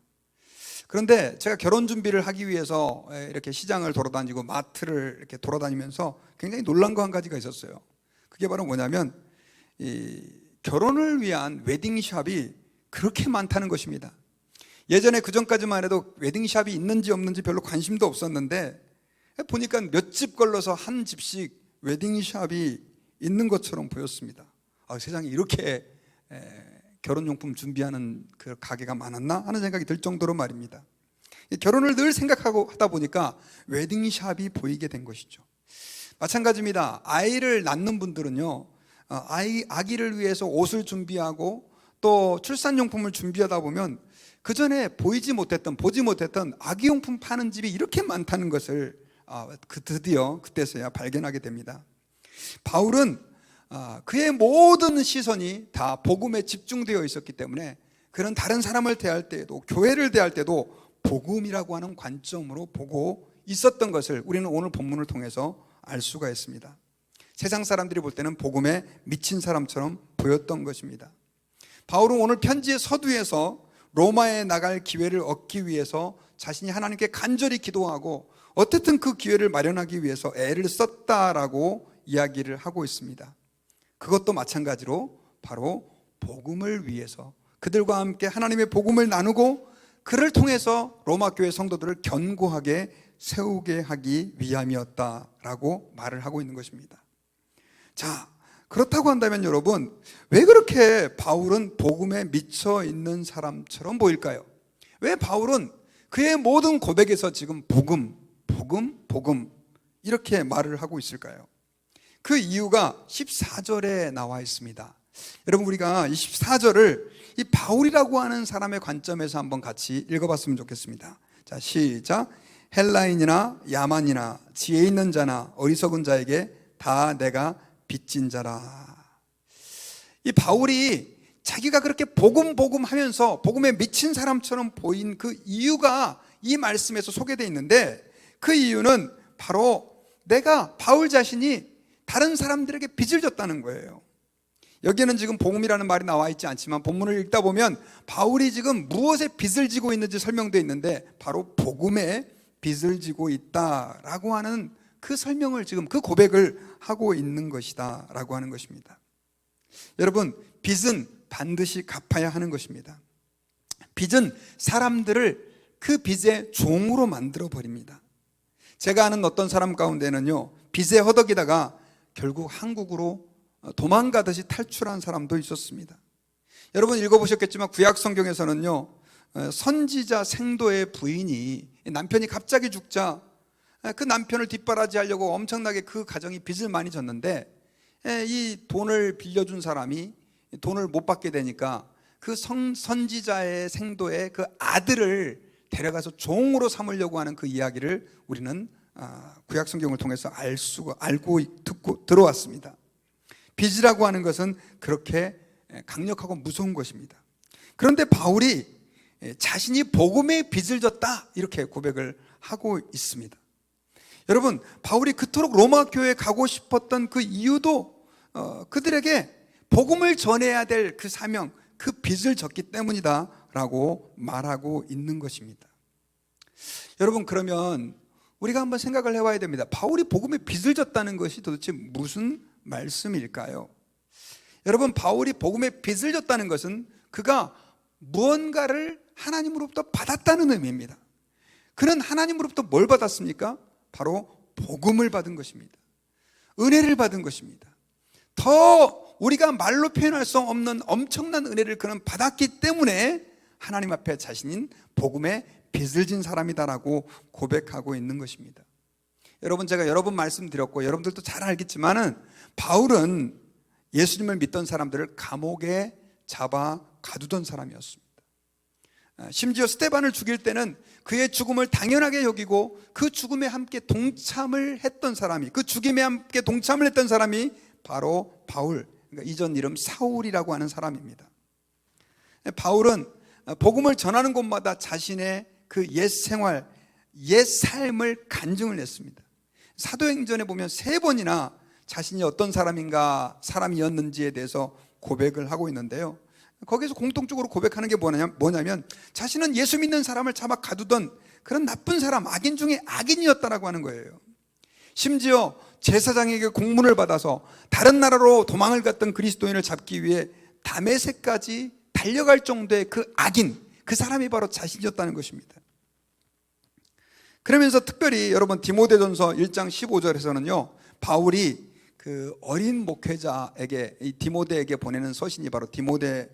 그런데 제가 결혼 준비를 하기 위해서 이렇게 시장을 돌아다니고 마트를 이렇게 돌아다니면서 굉장히 놀란 거 한 가지가 있었어요. 그게 바로 뭐냐면 이 결혼을 위한 웨딩샵이 그렇게 많다는 것입니다. 예전에 그전까지만 해도 웨딩샵이 있는지 없는지 별로 관심도 없었는데 보니까 몇 집 걸러서 한 집씩 웨딩샵이 있는 것처럼 보였습니다. 세상에 이렇게 결혼용품 준비하는 그 가게가 많았나 하는 생각이 들 정도로 말입니다. 결혼을 늘 생각하고 하다 보니까 웨딩샵이 보이게 된 것이죠. 마찬가지입니다. 아이를 낳는 분들은요, 아기를 위해서 옷을 준비하고 또 출산용품을 준비하다 보면 그 전에 보지 못했던 아기용품 파는 집이 이렇게 많다는 것을 드디어 그때서야 발견하게 됩니다. 바울은 그의 모든 시선이 다 복음에 집중되어 있었기 때문에 그는 다른 사람을 대할 때에도 교회를 대할 때도 복음이라고 하는 관점으로 보고 있었던 것을 우리는 오늘 본문을 통해서 알 수가 있습니다. 세상 사람들이 볼 때는 복음에 미친 사람처럼 보였던 것입니다. 바울은 오늘 편지의 서두에서 로마에 나갈 기회를 얻기 위해서 자신이 하나님께 간절히 기도하고 어쨌든 그 기회를 마련하기 위해서 애를 썼다라고 이야기를 하고 있습니다. 그것도 마찬가지로 바로 복음을 위해서 그들과 함께 하나님의 복음을 나누고 그를 통해서 로마 교회 성도들을 견고하게 세우게 하기 위함이었다라고 말을 하고 있는 것입니다. 자, 그렇다고 한다면 여러분, 왜 그렇게 바울은 복음에 미쳐 있는 사람처럼 보일까요? 왜 바울은 그의 모든 고백에서 지금 복음 이렇게 말을 하고 있을까요? 그 이유가 14절에 나와 있습니다. 여러분, 우리가 이 14절을 이 바울이라고 하는 사람의 관점에서 한번 같이 읽어봤으면 좋겠습니다. 자, 시작. 헬라인이나 야만이나 지혜 있는 자나 어리석은 자에게 다 내가 빚진 자라. 이 바울이 자기가 그렇게 복음 하면서 복음에 미친 사람처럼 보인 그 이유가 이 말씀에서 소개되어 있는데 그 이유는 바로 내가 바울 자신이 다른 사람들에게 빚을 졌다는 거예요. 여기에는 지금 복음이라는 말이 나와 있지 않지만 본문을 읽다 보면 바울이 지금 무엇에 빚을 지고 있는지 설명되어 있는데 바로 복음에 빚을 지고 있다라고 하는 그 설명을 지금 그 고백을 하고 있는 것이다 라고 하는 것입니다. 여러분, 빚은 반드시 갚아야 하는 것입니다. 빚은 사람들을 그 빚의 종으로 만들어 버립니다. 제가 아는 어떤 사람 가운데는요, 빚에 허덕이다가 결국 한국으로 도망가듯이 탈출한 사람도 있었습니다. 여러분 읽어보셨겠지만 구약 성경에서는요, 선지자 생도의 부인이 남편이 갑자기 죽자 그 남편을 뒷바라지하려고 엄청나게 그 가정이 빚을 많이 졌는데 이 돈을 빌려준 사람이 돈을 못 받게 되니까 그 선지자의 생도의 그 아들을 데려가서 종으로 삼으려고 하는 그 이야기를 우리는 구약 성경을 통해서 알고 듣고 들어왔습니다. 빚이라고 하는 것은 그렇게 강력하고 무서운 것입니다. 그런데 바울이 자신이 복음에 빚을 졌다 이렇게 고백을 하고 있습니다. 여러분, 바울이 그토록 로마 교회에 가고 싶었던 그 이유도 그들에게 복음을 전해야 될 그 사명, 그 빚을 졌기 때문이다 라고 말하고 있는 것입니다. 여러분, 그러면 우리가 한번 생각을 해봐야 됩니다. 바울이 복음에 빚을 졌다는 것이 도대체 무슨 말씀일까요? 여러분, 바울이 복음에 빚을 졌다는 것은 그가 무언가를 하나님으로부터 받았다는 의미입니다. 그는 하나님으로부터 뭘 받았습니까? 바로 복음을 받은 것입니다. 은혜를 받은 것입니다. 더 우리가 말로 표현할 수 없는 엄청난 은혜를 그는 받았기 때문에 하나님 앞에 자신인 복음에 빚을 진 사람이다라고 고백하고 있는 것입니다. 여러분, 제가 여러 번 말씀드렸고 여러분들도 잘 알겠지만은 바울은 예수님을 믿던 사람들을 감옥에 잡아 가두던 사람이었습니다. 심지어 스데반을 죽일 때는 그의 죽음을 당연하게 여기고 그 죽음에 함께 동참을 했던 사람이, 그 죽임에 함께 동참을 했던 사람이 바로 바울, 그러니까 이전 이름 사울이라고 하는 사람입니다. 바울은 복음을 전하는 곳마다 자신의 그 옛 생활, 옛 삶을 간증을 했습니다. 사도행전에 보면 3번이나 자신이 어떤 사람이었는지에 대해서 고백을 하고 있는데요. 거기서 공통적으로 고백하는 게 뭐냐면 자신은 예수 믿는 사람을 잡아 가두던 그런 나쁜 사람, 악인 중에 악인이었다라고 하는 거예요. 심지어 제사장에게 공문을 받아서 다른 나라로 도망을 갔던 그리스도인을 잡기 위해 다메섹까지 달려갈 정도의 그 악인, 그 사람이 바로 자신이었다는 것입니다. 그러면서 특별히 여러분 디모데전서 1장 15절에서는요, 바울이 그 어린 목회자에게, 이 디모데에게 보내는 서신이 바로 디모데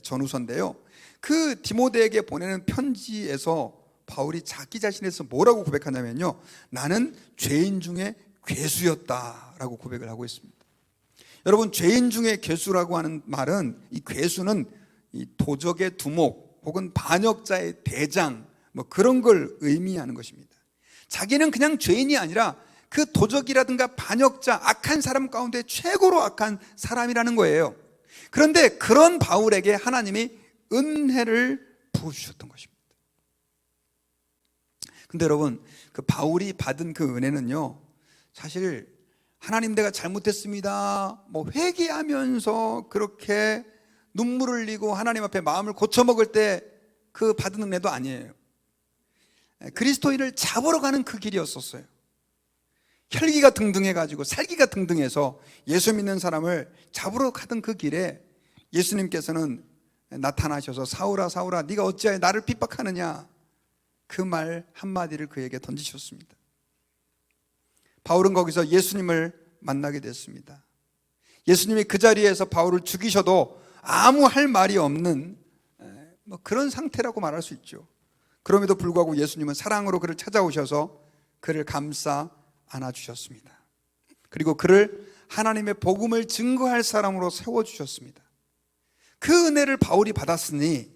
전후서인데요, 그 디모데에게 보내는 편지에서 바울이 자기 자신에 대해서 뭐라고 고백하냐면요, 나는 죄인 중에 괴수였다라고 고백을 하고 있습니다. 여러분, 죄인 중에 괴수라고 하는 말은, 이 괴수는 이 도적의 두목 혹은 반역자의 대장, 뭐 그런 걸 의미하는 것입니다. 자기는 그냥 죄인이 아니라 그 도적이라든가 반역자, 악한 사람 가운데 최고로 악한 사람이라는 거예요. 그런데 그런 바울에게 하나님이 은혜를 부어주셨던 것입니다. 근데 여러분, 그 바울이 받은 그 은혜는요, 사실 하나님 내가 잘못했습니다, 뭐 회개하면서 그렇게 눈물을 흘리고 하나님 앞에 마음을 고쳐먹을 때 그 받은 은혜도 아니에요. 그리스도인을 잡으러 가는 그 길이었었어요. 혈기가 등등해가지고 살기가 등등해서 예수 믿는 사람을 잡으러 가던 그 길에 예수님께서는 나타나셔서 사울아 사울아 네가 어찌하여 나를 핍박하느냐, 그 말 한마디를 그에게 던지셨습니다. 바울은 거기서 예수님을 만나게 됐습니다. 예수님이 그 자리에서 바울을 죽이셔도 아무 할 말이 없는 뭐 그런 상태라고 말할 수 있죠. 그럼에도 불구하고 예수님은 사랑으로 그를 찾아오셔서 그를 감싸 안아주셨습니다. 그리고 그를 하나님의 복음을 증거할 사람으로 세워주셨습니다. 그 은혜를 바울이 받았으니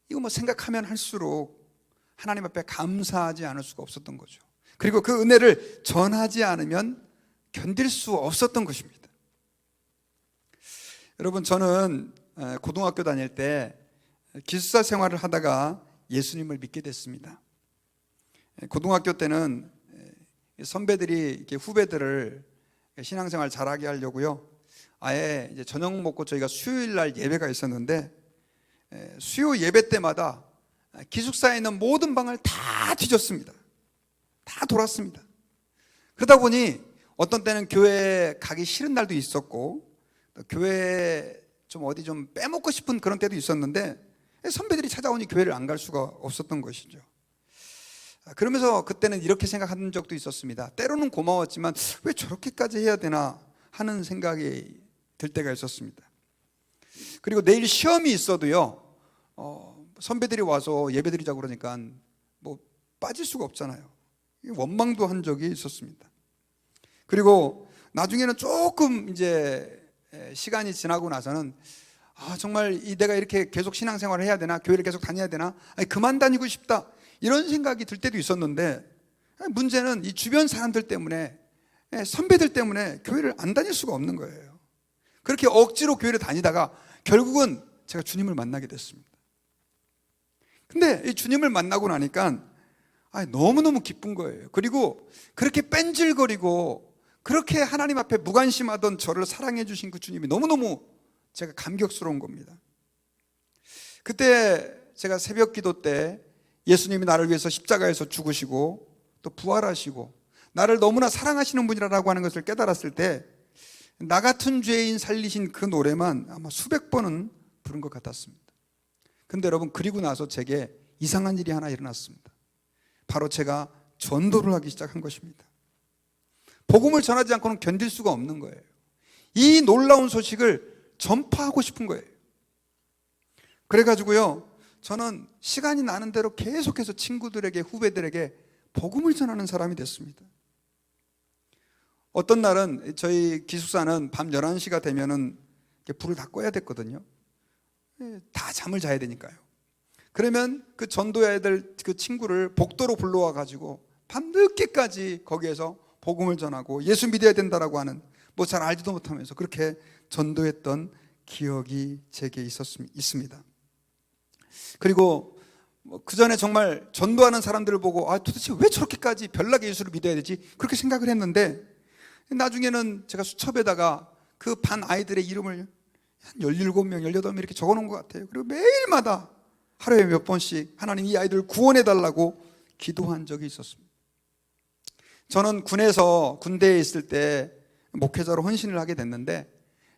이거 뭐 생각하면 할수록 하나님 앞에 감사하지 않을 수가 없었던 거죠. 그리고 그 은혜를 전하지 않으면 견딜 수 없었던 것입니다. 여러분, 저는 고등학교 다닐 때 기숙사 생활을 하다가 예수님을 믿게 됐습니다. 고등학교 때는 선배들이 이렇게 후배들을 신앙생활 잘하게 하려고요, 아예 이제 저녁 먹고 저희가 수요일 날 예배가 있었는데 수요 예배 때마다 기숙사에 있는 모든 방을 다 뒤졌습니다. 다 돌았습니다. 그러다 보니 어떤 때는 교회 가기 싫은 날도 있었고, 교회 좀 어디 좀 빼먹고 싶은 그런 때도 있었는데 선배들이 찾아오니 교회를 안 갈 수가 없었던 것이죠. 그러면서 그때는 이렇게 생각한 적도 있었습니다. 때로는 고마웠지만 왜 저렇게까지 해야 되나 하는 생각이 들 때가 있었습니다. 그리고 내일 시험이 있어도요, 선배들이 와서 예배 드리자고 그러니까 뭐 빠질 수가 없잖아요. 원망도 한 적이 있었습니다. 그리고 나중에는 조금 이제 시간이 지나고 나서는 정말 내가 이렇게 계속 신앙생활을 해야 되나, 교회를 계속 다녀야 되나, 그만 다니고 싶다, 이런 생각이 들 때도 있었는데, 문제는 이 주변 사람들 때문에, 선배들 때문에 교회를 안 다닐 수가 없는 거예요. 그렇게 억지로 교회를 다니다가 결국은 제가 주님을 만나게 됐습니다. 근데 이 주님을 만나고 나니까 너무너무 기쁜 거예요. 그리고 그렇게 뺀질거리고 그렇게 하나님 앞에 무관심하던 저를 사랑해 주신 그 주님이 너무너무 제가 감격스러운 겁니다. 그때 제가 새벽 기도 때 예수님이 나를 위해서 십자가에서 죽으시고 또 부활하시고 나를 너무나 사랑하시는 분이라고 하는 것을 깨달았을 때, 나 같은 죄인 살리신 그 노래만 아마 수백 번은 부른 것 같았습니다. 근데 여러분, 그리고 나서 제게 이상한 일이 하나 일어났습니다. 바로 제가 전도를 하기 시작한 것입니다. 복음을 전하지 않고는 견딜 수가 없는 거예요. 이 놀라운 소식을 전파하고 싶은 거예요. 그래가지고요, 저는 시간이 나는 대로 계속해서 친구들에게, 후배들에게 복음을 전하는 사람이 됐습니다. 어떤 날은 저희 기숙사는 밤 11시가 되면은 이렇게 불을 다 꺼야 됐거든요. 다 잠을 자야 되니까요. 그러면 그 전도해야 될 그 친구를 복도로 불러와 가지고 밤 늦게까지 거기에서 복음을 전하고 예수 믿어야 된다라고 하는, 뭐 잘 알지도 못하면서 그렇게 전도했던 기억이 제게 있습니다. 그리고 그 전에 정말 전도하는 사람들을 보고 도대체 왜 저렇게까지 별나게 예수를 믿어야 되지? 그렇게 생각을 했는데, 나중에는 제가 수첩에다가 그 반 아이들의 이름을 한 17명, 18명 이렇게 적어 놓은 것 같아요. 그리고 매일마다 하루에 몇 번씩 하나님 이 아이들을 구원해 달라고 기도한 적이 있었습니다. 저는 군대에 있을 때 목회자로 헌신을 하게 됐는데,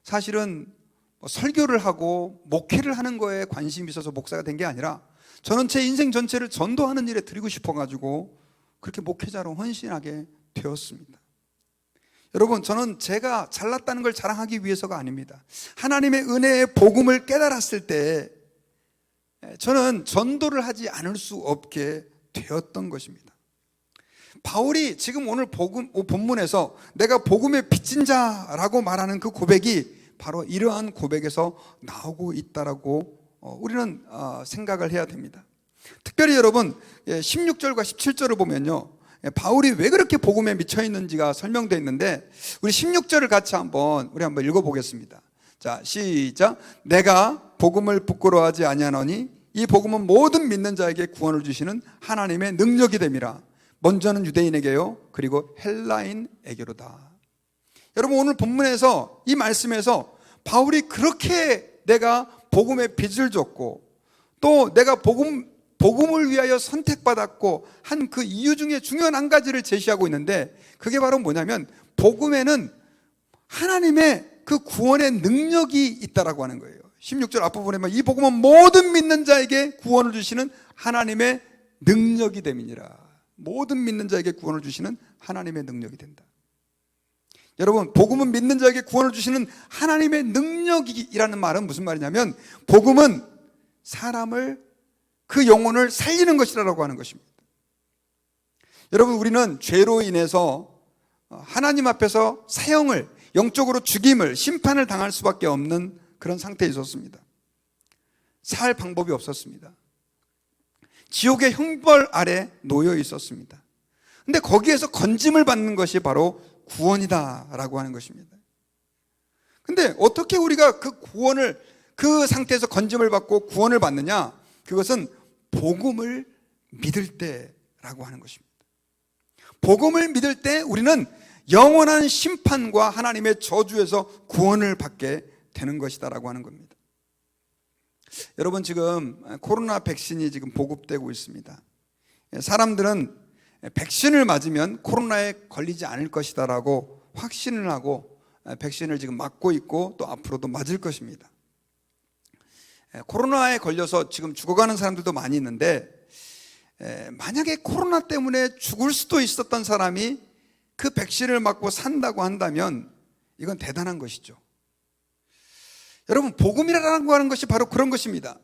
사실은 설교를 하고 목회를 하는 거에 관심이 있어서 목사가 된 게 아니라 저는 제 인생 전체를 전도하는 일에 드리고 싶어가지고 그렇게 목회자로 헌신하게 되었습니다. 여러분, 저는 제가 잘났다는 걸 자랑하기 위해서가 아닙니다. 하나님의 은혜의 복음을 깨달았을 때 저는 전도를 하지 않을 수 없게 되었던 것입니다. 바울이 지금 오늘 본문에서 내가 복음의 빚진 자라고 말하는 그 고백이 바로 이러한 고백에서 나오고 있다라고 우리는 생각을 해야 됩니다. 특별히 여러분 16절과 17절을 보면요, 바울이 왜 그렇게 복음에 미쳐 있는지가 설명되어 있는데, 우리 16절을 같이 한번 읽어보겠습니다. 자, 시작. 내가 복음을 부끄러워하지 아니하노니 이 복음은 모든 믿는 자에게 구원을 주시는 하나님의 능력이 됨이라. 먼저는 유대인에게요, 그리고 헬라인에게로다. 여러분, 오늘 본문에서 이 말씀에서 바울이 그렇게 내가 복음의 빚을 졌고 또 내가 복음을 위하여 선택받았고 한 그 이유 중에 중요한 한 가지를 제시하고 있는데, 그게 바로 뭐냐면 복음에는 하나님의 그 구원의 능력이 있다라고 하는 거예요. 16절 앞부분에 보면 이 복음은 모든 믿는 자에게 구원을 주시는 하나님의 능력이 됨이니라. 모든 믿는 자에게 구원을 주시는 하나님의 능력이 된다. 여러분, 복음은 믿는 자에게 구원을 주시는 하나님의 능력이라는 말은 무슨 말이냐면, 복음은 사람을, 그 영혼을 살리는 것이라고 하는 것입니다. 여러분, 우리는 죄로 인해서 하나님 앞에서 사형을, 영적으로 죽임을, 심판을 당할 수밖에 없는 그런 상태에 있었습니다. 살 방법이 없었습니다. 지옥의 형벌 아래 놓여 있었습니다. 근데 거기에서 건짐을 받는 것이 바로 구원이다라고 하는 것입니다. 근데 어떻게 우리가 그 구원을, 그 상태에서 건짐을 받고 구원을 받느냐? 그것은 복음을 믿을 때라고 하는 것입니다. 복음을 믿을 때 우리는 영원한 심판과 하나님의 저주에서 구원을 받게 되는 것이다라고 하는 겁니다. 여러분, 지금 코로나 백신이 지금 보급되고 있습니다. 사람들은 백신을 맞으면 코로나에 걸리지 않을 것이다라고 확신을 하고 백신을 지금 맞고 있고 또 앞으로도 맞을 것입니다. 코로나에 걸려서 지금 죽어가는 사람들도 많이 있는데, 만약에 코로나 때문에 죽을 수도 있었던 사람이 그 백신을 맞고 산다고 한다면 이건 대단한 것이죠. 여러분, 복음이라고 하는 것이 바로 그런 것입니다.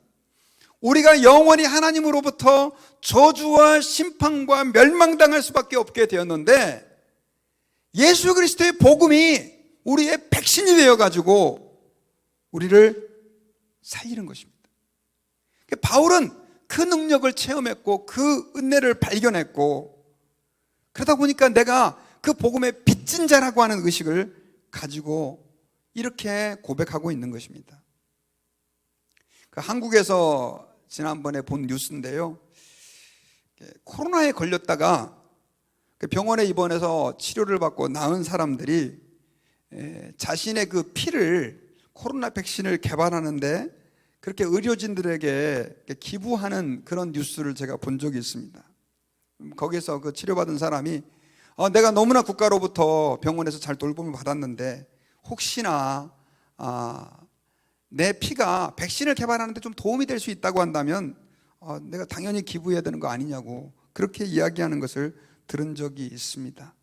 우리가 영원히 하나님으로부터 저주와 심판과 멸망당할 수밖에 없게 되었는데, 예수 그리스도의 복음이 우리의 백신이 되어가지고 우리를 살리는 것입니다. 바울은 그 능력을 체험했고 그 은혜를 발견했고, 그러다 보니까 내가 그 복음의 빚진 자라고 하는 의식을 가지고 이렇게 고백하고 있는 것입니다. 한국에서 지난번에 본 뉴스인데요, 코로나에 걸렸다가 병원에 입원해서 치료를 받고 나은 사람들이 자신의 그 피를, 코로나 백신을 개발하는데 그렇게 의료진들에게 기부하는 그런 뉴스를 제가 본 적이 있습니다. 거기서 그 치료받은 사람이 내가 너무나 국가로부터 병원에서 잘 돌봄을 받았는데 혹시나 내 피가 백신을 개발하는데 좀 도움이 될 수 있다고 한다면 내가 당연히 기부해야 되는 거 아니냐고 그렇게 이야기하는 것을 들은 적이 있습니다.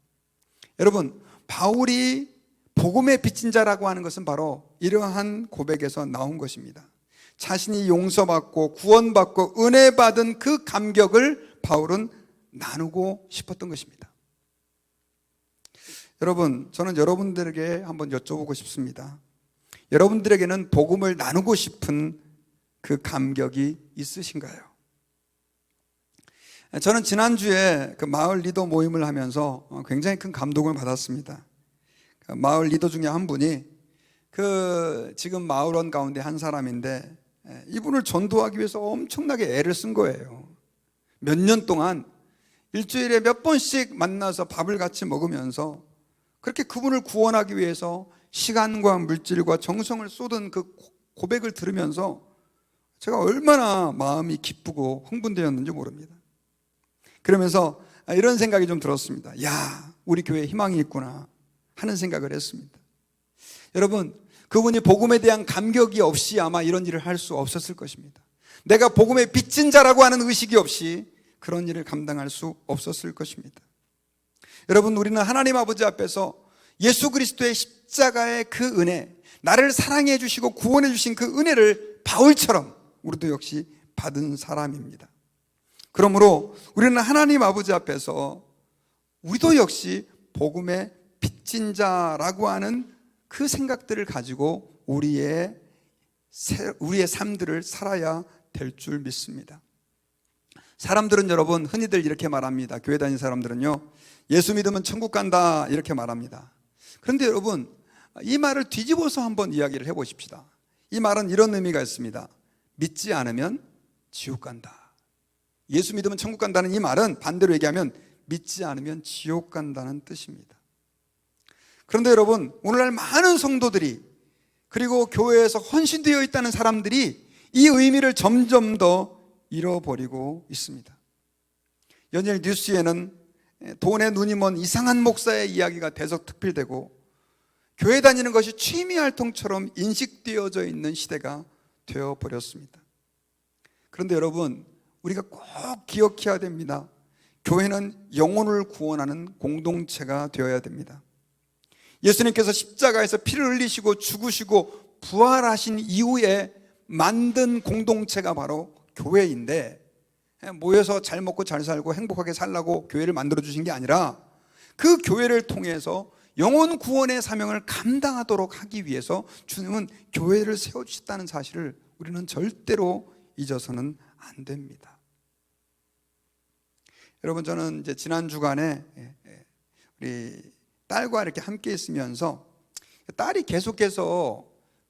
여러분, 바울이 복음의 빚진 자라고 하는 것은 바로 이러한 고백에서 나온 것입니다. 자신이 용서받고 구원받고 은혜 받은 그 감격을 바울은 나누고 싶었던 것입니다. 여러분, 저는 여러분들에게 한번 여쭤보고 싶습니다. 여러분들에게는 복음을 나누고 싶은 그 감격이 있으신가요? 저는 지난주에 그 마을 리더 모임을 하면서 굉장히 큰 감동을 받았습니다. 그 마을 리더 중에 한 분이 지금 마을원 가운데 한 사람인데 이분을 전도하기 위해서 엄청나게 애를 쓴 거예요. 몇 년 동안 일주일에 몇 번씩 만나서 밥을 같이 먹으면서 그렇게 그분을 구원하기 위해서 시간과 물질과 정성을 쏟은 그 고백을 들으면서 제가 얼마나 마음이 기쁘고 흥분되었는지 모릅니다. 그러면서 이런 생각이 좀 들었습니다. 야, 우리 교회에 희망이 있구나 하는 생각을 했습니다. 여러분, 그분이 복음에 대한 감격이 없이 아마 이런 일을 할 수 없었을 것입니다. 내가 복음의 빚진 자라고 하는 의식이 없이 그런 일을 감당할 수 없었을 것입니다. 여러분, 우리는 하나님 아버지 앞에서 예수 그리스도의 십자가의 그 은혜, 나를 사랑해 주시고 구원해 주신 그 은혜를 바울처럼 우리도 역시 받은 사람입니다. 그러므로 우리는 하나님 아버지 앞에서 우리도 역시 복음의 빚진 자라고 하는 그 생각들을 가지고 우리의 삶들을 살아야 될 줄 믿습니다. 사람들은 여러분 흔히들 이렇게 말합니다. 교회 다니는 사람들은요, 예수 믿으면 천국 간다 이렇게 말합니다. 그런데 여러분, 이 말을 뒤집어서 한번 이야기를 해보십시다. 이 말은 이런 의미가 있습니다. 믿지 않으면 지옥 간다. 예수 믿으면 천국 간다는 이 말은 반대로 얘기하면 믿지 않으면 지옥 간다는 뜻입니다. 그런데 여러분, 오늘날 많은 성도들이 그리고 교회에서 헌신되어 있다는 사람들이 이 의미를 점점 더 잃어버리고 있습니다. 연일 뉴스에는 돈에 눈이 먼 이상한 목사의 이야기가 대서특필되고 교회 다니는 것이 취미활동처럼 인식되어져 있는 시대가 되어버렸습니다. 그런데 여러분, 우리가 꼭 기억해야 됩니다. 교회는 영혼을 구원하는 공동체가 되어야 됩니다. 예수님께서 십자가에서 피를 흘리시고 죽으시고 부활하신 이후에 만든 공동체가 바로 교회인데, 모여서 잘 먹고 잘 살고 행복하게 살라고 교회를 만들어 주신 게 아니라 그 교회를 통해서 영혼 구원의 사명을 감당하도록 하기 위해서 주님은 교회를 세워주셨다는 사실을 우리는 절대로 잊어서는 안 됩니다. 여러분, 저는 이제 지난 주간에 우리 딸과 이렇게 함께 있으면서 딸이 계속해서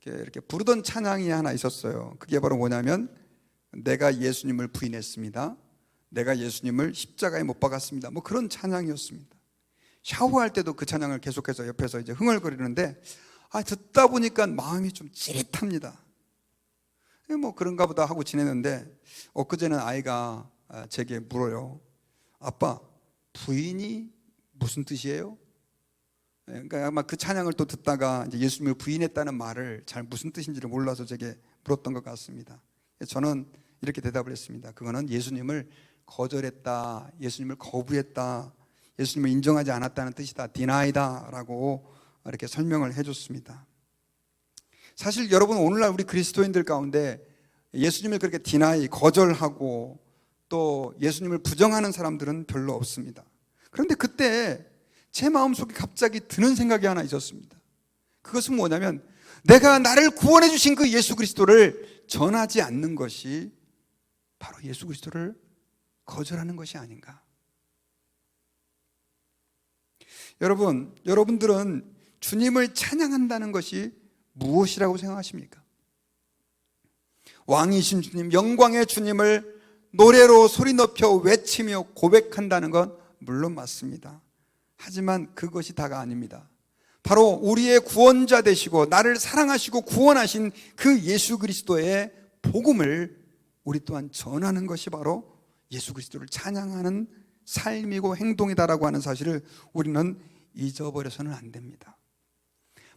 이렇게 부르던 찬양이 하나 있었어요. 그게 바로 뭐냐면, 내가 예수님을 부인했습니다. 내가 예수님을 십자가에 못 박았습니다. 뭐 그런 찬양이었습니다. 샤워할 때도 그 찬양을 계속해서 옆에서 이제 흥얼거리는데, 듣다 보니까 마음이 좀 찌릿합니다. 뭐 그런가 보다 하고 지냈는데, 엊그제는 아이가 제게 물어요. 아빠, 부인이 무슨 뜻이에요? 그러니까 아마 그 찬양을 또 듣다가 이제 예수님을 부인했다는 말을 잘 무슨 뜻인지를 몰라서 제게 물었던 것 같습니다. 저는 이렇게 대답을 했습니다. 그거는 예수님을 거절했다, 예수님을 거부했다, 예수님을 인정하지 않았다는 뜻이다, 디나이다 라고 이렇게 설명을 해줬습니다. 사실 여러분, 오늘날 우리 그리스도인들 가운데 예수님을 그렇게 디나이, 거절하고 또 예수님을 부정하는 사람들은 별로 없습니다. 그런데 그때 제 마음속에 갑자기 드는 생각이 하나 있었습니다. 그것은 뭐냐면, 내가 나를 구원해 주신 그 예수 그리스도를 전하지 않는 것이 바로 예수 그리스도를 거절하는 것이 아닌가. 여러분들은 주님을 찬양한다는 것이 무엇이라고 생각하십니까? 왕이신 주님, 영광의 주님을 노래로 소리 높여 외치며 고백한다는 건 물론 맞습니다. 하지만 그것이 다가 아닙니다. 바로 우리의 구원자 되시고 나를 사랑하시고 구원하신 그 예수 그리스도의 복음을 우리 또한 전하는 것이 바로 예수 그리스도를 찬양하는 삶이고 행동이다라고 하는 사실을 우리는 잊어버려서는 안 됩니다.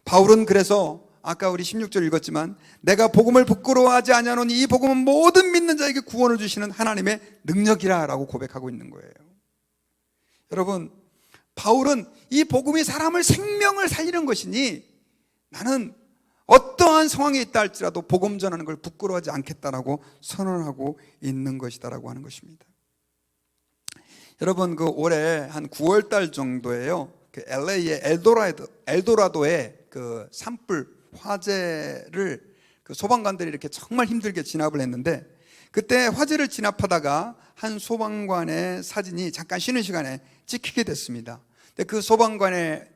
바울은 그래서 아까 우리 16절 읽었지만, 내가 복음을 부끄러워하지 아니하노니 이 복음은 모든 믿는 자에게 구원을 주시는 하나님의 능력이라 라고 고백하고 있는 거예요. 여러분, 바울은 이 복음이 사람을 생명을 살리는 것이니 나는 어떠한 상황에 있다 할지라도 복음 전하는 걸 부끄러워하지 않겠다라고 선언하고 있는 것이다라고 하는 것입니다. 여러분, 그 올해 한 9월 달 정도에요, 그 LA의 엘도라도의 그 산불 화재를 그 소방관들이 이렇게 정말 힘들게 진압을 했는데, 그때 화재를 진압하다가 한 소방관의 사진이 잠깐 쉬는 시간에 찍히게 됐습니다. 근데 그 소방관의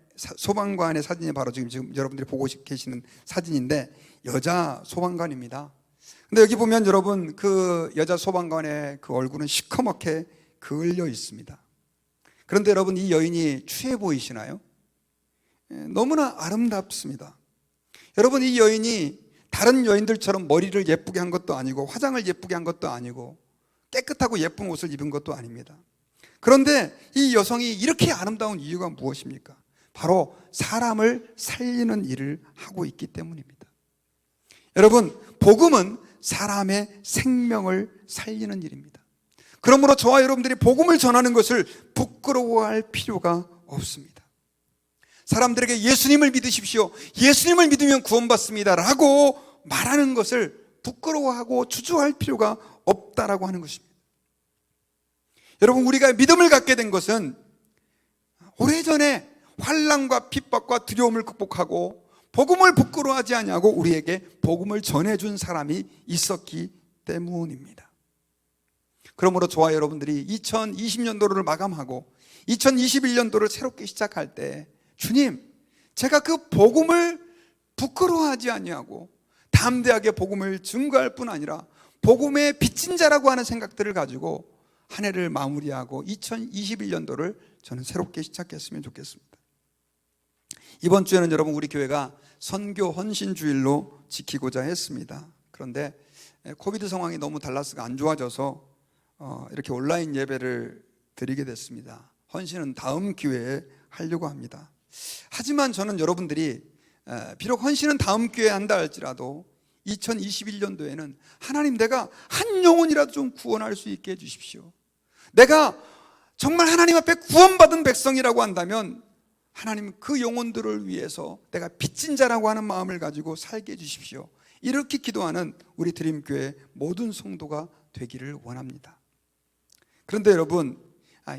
사진이 바로 지금 여러분들이 보고 계시는 사진인데, 여자 소방관입니다. 근데 여기 보면 여러분, 그 여자 소방관의 그 얼굴은 시커멓게 그을려 있습니다. 그런데 여러분, 이 여인이 취해 보이시나요? 너무나 아름답습니다. 여러분, 이 여인이 다른 여인들처럼 머리를 예쁘게 한 것도 아니고 화장을 예쁘게 한 것도 아니고 깨끗하고 예쁜 옷을 입은 것도 아닙니다. 그런데 이 여성이 이렇게 아름다운 이유가 무엇입니까? 바로 사람을 살리는 일을 하고 있기 때문입니다. 여러분, 복음은 사람의 생명을 살리는 일입니다. 그러므로 저와 여러분들이 복음을 전하는 것을 부끄러워할 필요가 없습니다. 사람들에게 예수님을 믿으십시오, 예수님을 믿으면 구원받습니다 라고 말하는 것을 부끄러워하고 주저할 필요가 없다라고 하는 것입니다. 여러분, 우리가 믿음을 갖게 된 것은 오래전에 환난과 핍박과 두려움을 극복하고 복음을 부끄러워하지 아니하고 우리에게 복음을 전해준 사람이 있었기 때문입니다. 그러므로 저와 여러분들이 2020년도를 마감하고 2021년도를 새롭게 시작할 때, 주님, 제가 그 복음을 부끄러워하지 아니하고 담대하게 복음을 증거할 뿐 아니라 복음의 빚진 자라고 하는 생각들을 가지고 한 해를 마무리하고 2021년도를 저는 새롭게 시작했으면 좋겠습니다. 이번 주에는 여러분, 우리 교회가 선교 헌신주일로 지키고자 했습니다. 그런데 코비드 상황이 너무 달라스가 안 좋아져서 이렇게 온라인 예배를 드리게 됐습니다. 헌신은 다음 기회에 하려고 합니다. 하지만 저는 여러분들이 비록 헌신은 다음 기회에 한다 할지라도 2021년도에는 하나님, 내가 한 영혼이라도 좀 구원할 수 있게 해주십시오. 내가 정말 하나님 앞에 구원받은 백성이라고 한다면 하나님, 그 영혼들을 위해서 내가 빚진 자라고 하는 마음을 가지고 살게 해주십시오. 이렇게 기도하는 우리 드림교회 모든 성도가 되기를 원합니다. 그런데 여러분,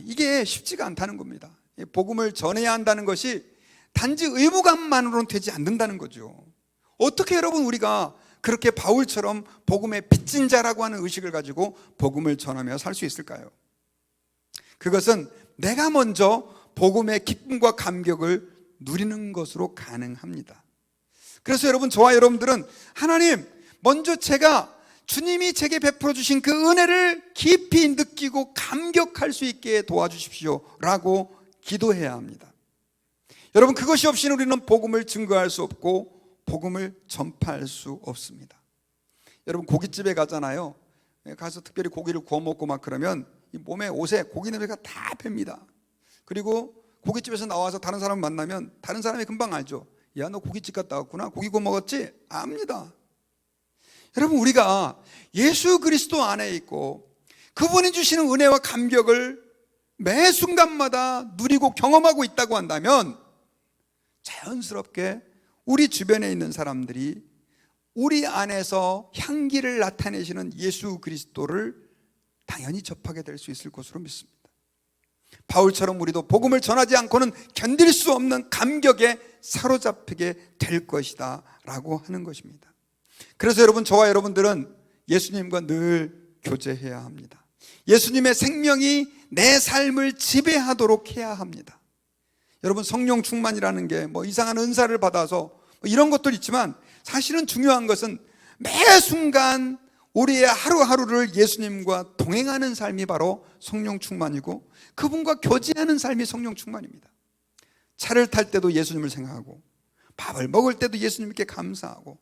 이게 쉽지가 않다는 겁니다. 복음을 전해야 한다는 것이 단지 의무감만으로는 되지 않는다는 거죠. 어떻게 여러분, 우리가 그렇게 바울처럼 복음의 빚진 자라고 하는 의식을 가지고 복음을 전하며 살 수 있을까요? 그것은 내가 먼저 복음의 기쁨과 감격을 누리는 것으로 가능합니다. 그래서 여러분, 저와 여러분들은 하나님, 먼저 제가 주님이 제게 베풀어 주신 그 은혜를 깊이 느끼고 감격할 수 있게 도와주십시오 라고 기도해야 합니다. 여러분, 그것이 없이는 우리는 복음을 증거할 수 없고 복음을 전파할 수 없습니다. 여러분, 고깃집에 가잖아요. 가서 특별히 고기를 구워 먹고 막 그러면 이 몸에, 옷에 고기 냄새가 다 팹니다. 그리고 고깃집에서 나와서 다른 사람 만나면 다른 사람이 금방 알죠. 야, 너 고깃집 갔다 왔구나, 고기 구워 먹었지? 압니다. 여러분, 우리가 예수 그리스도 안에 있고 그분이 주시는 은혜와 감격을 매 순간마다 누리고 경험하고 있다고 한다면 자연스럽게 우리 주변에 있는 사람들이 우리 안에서 향기를 나타내시는 예수 그리스도를 당연히 접하게 될 수 있을 것으로 믿습니다. 바울처럼 우리도 복음을 전하지 않고는 견딜 수 없는 감격에 사로잡히게 될 것이다 라고 하는 것입니다. 그래서 여러분, 저와 여러분들은 예수님과 늘 교제해야 합니다. 예수님의 생명이 내 삶을 지배하도록 해야 합니다. 여러분, 성령 충만이라는 게 뭐 이상한 은사를 받아서 뭐 이런 것도 있지만, 사실은 중요한 것은 매 순간 우리의 하루하루를 예수님과 동행하는 삶이 바로 성령 충만이고, 그분과 교제하는 삶이 성령 충만입니다. 차를 탈 때도 예수님을 생각하고, 밥을 먹을 때도 예수님께 감사하고,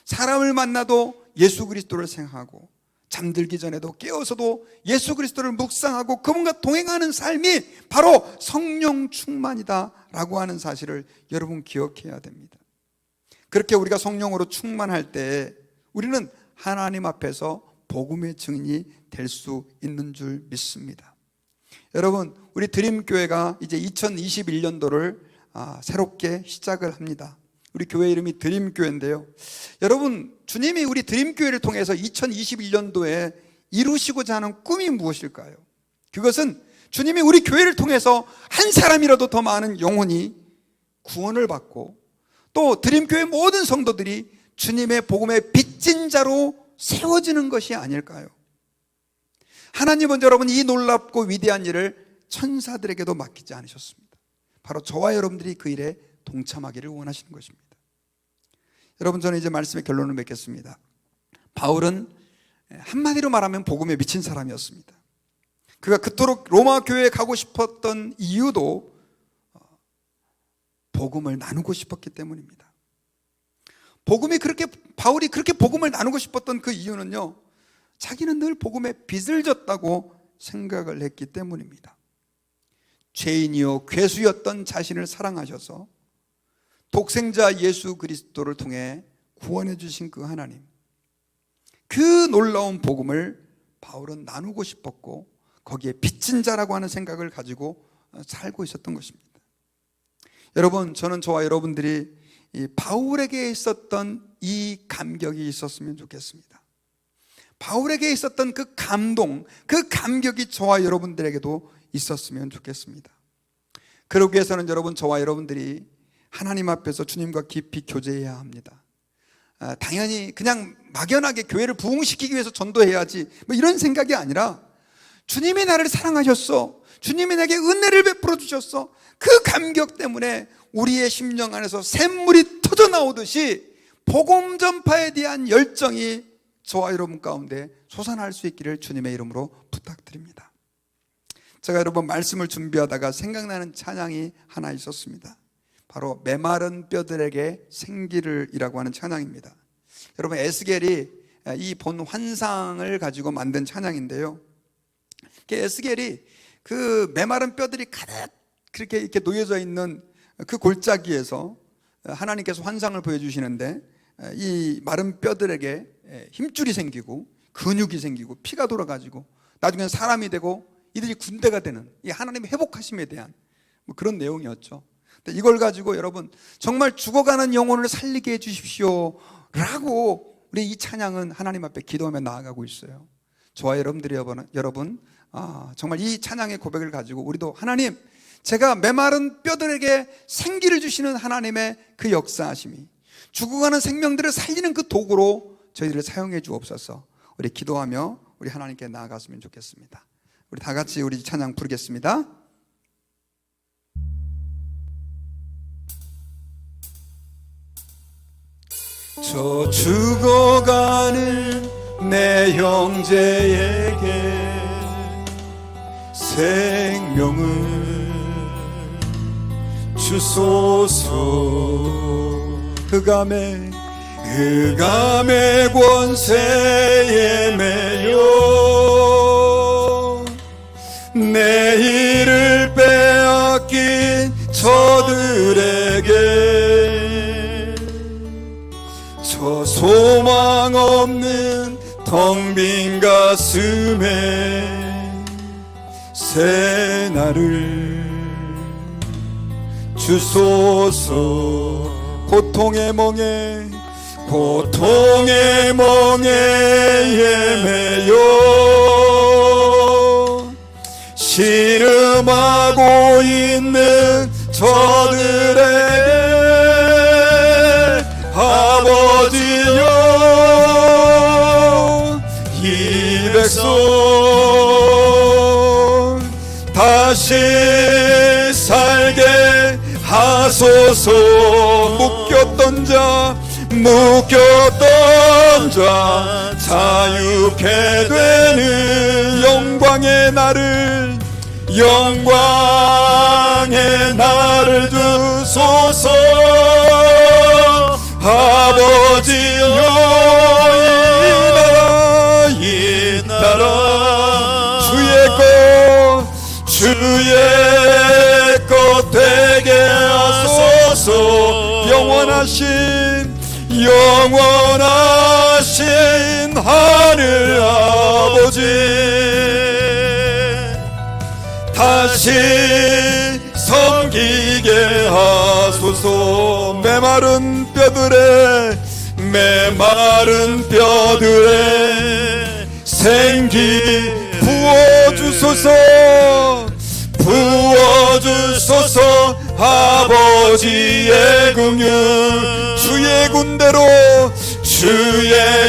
사람을 만나도 예수 그리스도를 생각하고, 잠들기 전에도 깨어서도 예수 그리스도를 묵상하고 그분과 동행하는 삶이 바로 성령 충만이다라고 하는 사실을 여러분 기억해야 됩니다. 그렇게 우리가 성령으로 충만할 때 우리는 하나님 앞에서 복음의 증인이 될 수 있는 줄 믿습니다. 여러분, 우리 드림교회가 이제 2021년도를 새롭게 시작을 합니다. 우리 교회 이름이 드림교회인데요, 여러분, 주님이 우리 드림교회를 통해서 2021년도에 이루시고자 하는 꿈이 무엇일까요? 그것은 주님이 우리 교회를 통해서 한 사람이라도 더 많은 영혼이 구원을 받고 또 드림교회 모든 성도들이 주님의 복음의 빚진 자로 세워지는 것이 아닐까요? 하나님은 여러분 이 놀랍고 위대한 일을 천사들에게도 맡기지 않으셨습니다. 바로 저와 여러분들이 그 일에 동참하기를 원하시는 것입니다. 여러분, 저는 이제 말씀의 결론을 맺겠습니다. 바울은 한마디로 말하면 복음에 미친 사람이었습니다. 그가 그토록 로마 교회에 가고 싶었던 이유도 복음을 나누고 싶었기 때문입니다. 바울이 그렇게 복음을 나누고 싶었던 그 이유는요, 자기는 늘 복음에 빚을 졌다고 생각을 했기 때문입니다. 죄인이요 괴수였던 자신을 사랑하셔서 독생자 예수 그리스도를 통해 구원해 주신 그 하나님, 그 놀라운 복음을 바울은 나누고 싶었고 거기에 빚진 자라고 하는 생각을 가지고 살고 있었던 것입니다. 여러분, 저는 저와 여러분들이 이 바울에게 있었던 이 감격이 있었으면 좋겠습니다. 바울에게 있었던 그 감동, 그 감격이 저와 여러분들에게도 있었으면 좋겠습니다. 그러기 위해서는 여러분, 저와 여러분들이 하나님 앞에서 주님과 깊이 교제해야 합니다. 당연히 그냥 막연하게 교회를 부흥시키기 위해서 전도해야지 뭐 이런 생각이 아니라, 주님이 나를 사랑하셨어, 주님이 내게 은혜를 베풀어 주셨어, 그 감격 때문에 우리의 심령 안에서 샘물이 터져 나오듯이 복음 전파에 대한 열정이 저와 여러분 가운데 솟아날 수 있기를 주님의 이름으로 부탁드립니다. 제가 여러분 말씀을 준비하다가 생각나는 찬양이 하나 있었습니다. 바로 메마른 뼈들에게 생기를이라고 하는 찬양입니다. 여러분, 에스겔이 이 본 환상을 가지고 만든 찬양인데요, 에스겔이 그 메마른 뼈들이 가득 그렇게 이렇게 놓여져 있는 그 골짜기에서 하나님께서 환상을 보여주시는데, 이 마른 뼈들에게 힘줄이 생기고 근육이 생기고 피가 돌아가지고 나중에는 사람이 되고 이들이 군대가 되는 이 하나님의 회복하심에 대한 뭐 그런 내용이었죠. 근데 이걸 가지고 여러분, 정말 죽어가는 영혼을 살리게 해주십시오 라고 우리 이 찬양은 하나님 앞에 기도하며 나아가고 있어요. 저와 여러분들이 여러분 정말 이 찬양의 고백을 가지고 우리도 하나님, 제가 메마른 뼈들에게 생기를 주시는 하나님의 그 역사하심이 죽어가는 생명들을 살리는 그 도구로 저희들을 사용해 주옵소서. 우리 기도하며 우리 하나님께 나아갔으면 좋겠습니다. 우리 다 같이 우리 찬양 부르겠습니다. 저 죽어가는 내 형제에게 생명을 주소서. 흑암의 권세에 매여 내일을 빼앗긴 저들에게 저 소망 없는 텅 빈 가슴에 새 날을 주소서. 고통의 멍에 매여 신음하고 있는 저들에게 아버지여, 이 백성 다시 살게 하소서. 묶였던 자 자유케 되는 영광의 날을 주소서. 아버지여, 이 나라 주의 것 되게 하소서. 영원하신 하늘 아버지, 다시 섬기게 하소서. 메마른 뼈들의 생기 부어주소서. 주소서. 아버지의 긍휼 주의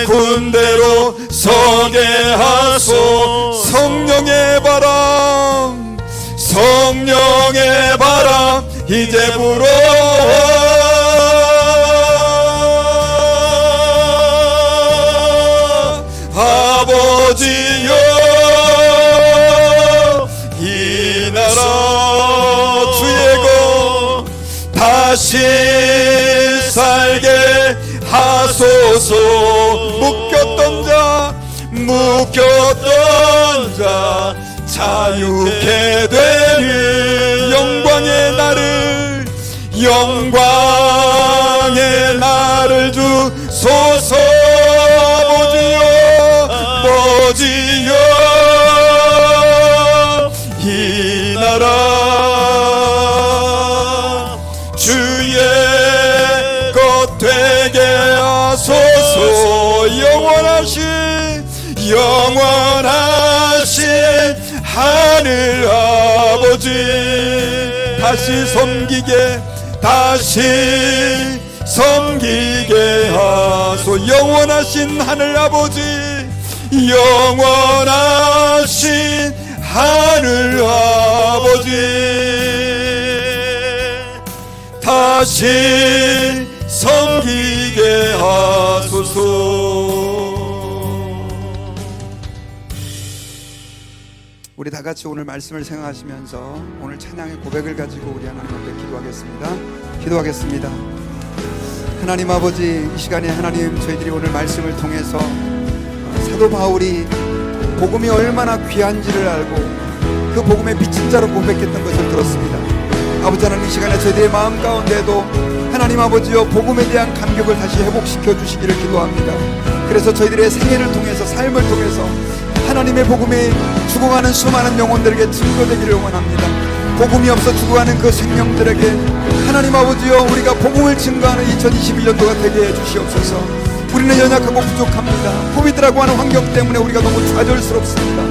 군대로 서게 하소. 성령의 바람 이제 불어. 아버지여, 이 나라 주의 것 다시 살게 하소서. 묶였던 자 자유케 되는 영광의 날을 주소서. 아버지여, 이 나라 주의 것 되게 하소서. 영원하신 하늘 아버지, 다시 섬기게 하소. 영원하신 하늘 아버지, 영원하신 하늘 아버지, 다시 섬기게 하소서. 우리 다 같이 오늘 말씀을 생각하시면서 오늘 찬양의 고백을 가지고 우리 하나님 앞에 기도하겠습니다. 하나님 아버지, 이 시간에 하나님, 저희들이 오늘 말씀을 통해서 사도 바울이 복음이 얼마나 귀한지를 알고 그 복음의 비친 자로 고백했던 것을 들었습니다. 아버지 하나님, 이 시간에 저희들의 마음 가운데도 하나님 아버지여 복음에 대한 감격을 다시 회복시켜 주시기를 기도합니다. 그래서 저희들의 생애를 통해서, 삶을 통해서 하나님의 복음이 죽어가는 수많은 영혼들에게 증거되기를 원합니다. 복음이 없어 죽어가는 그 생명들에게 하나님 아버지여, 우리가 복음을 증거하는 2021년도가 되게 해주시옵소서. 우리는 연약하고 부족합니다. 코비드라고 하는 환경 때문에 우리가 너무 좌절스럽습니다.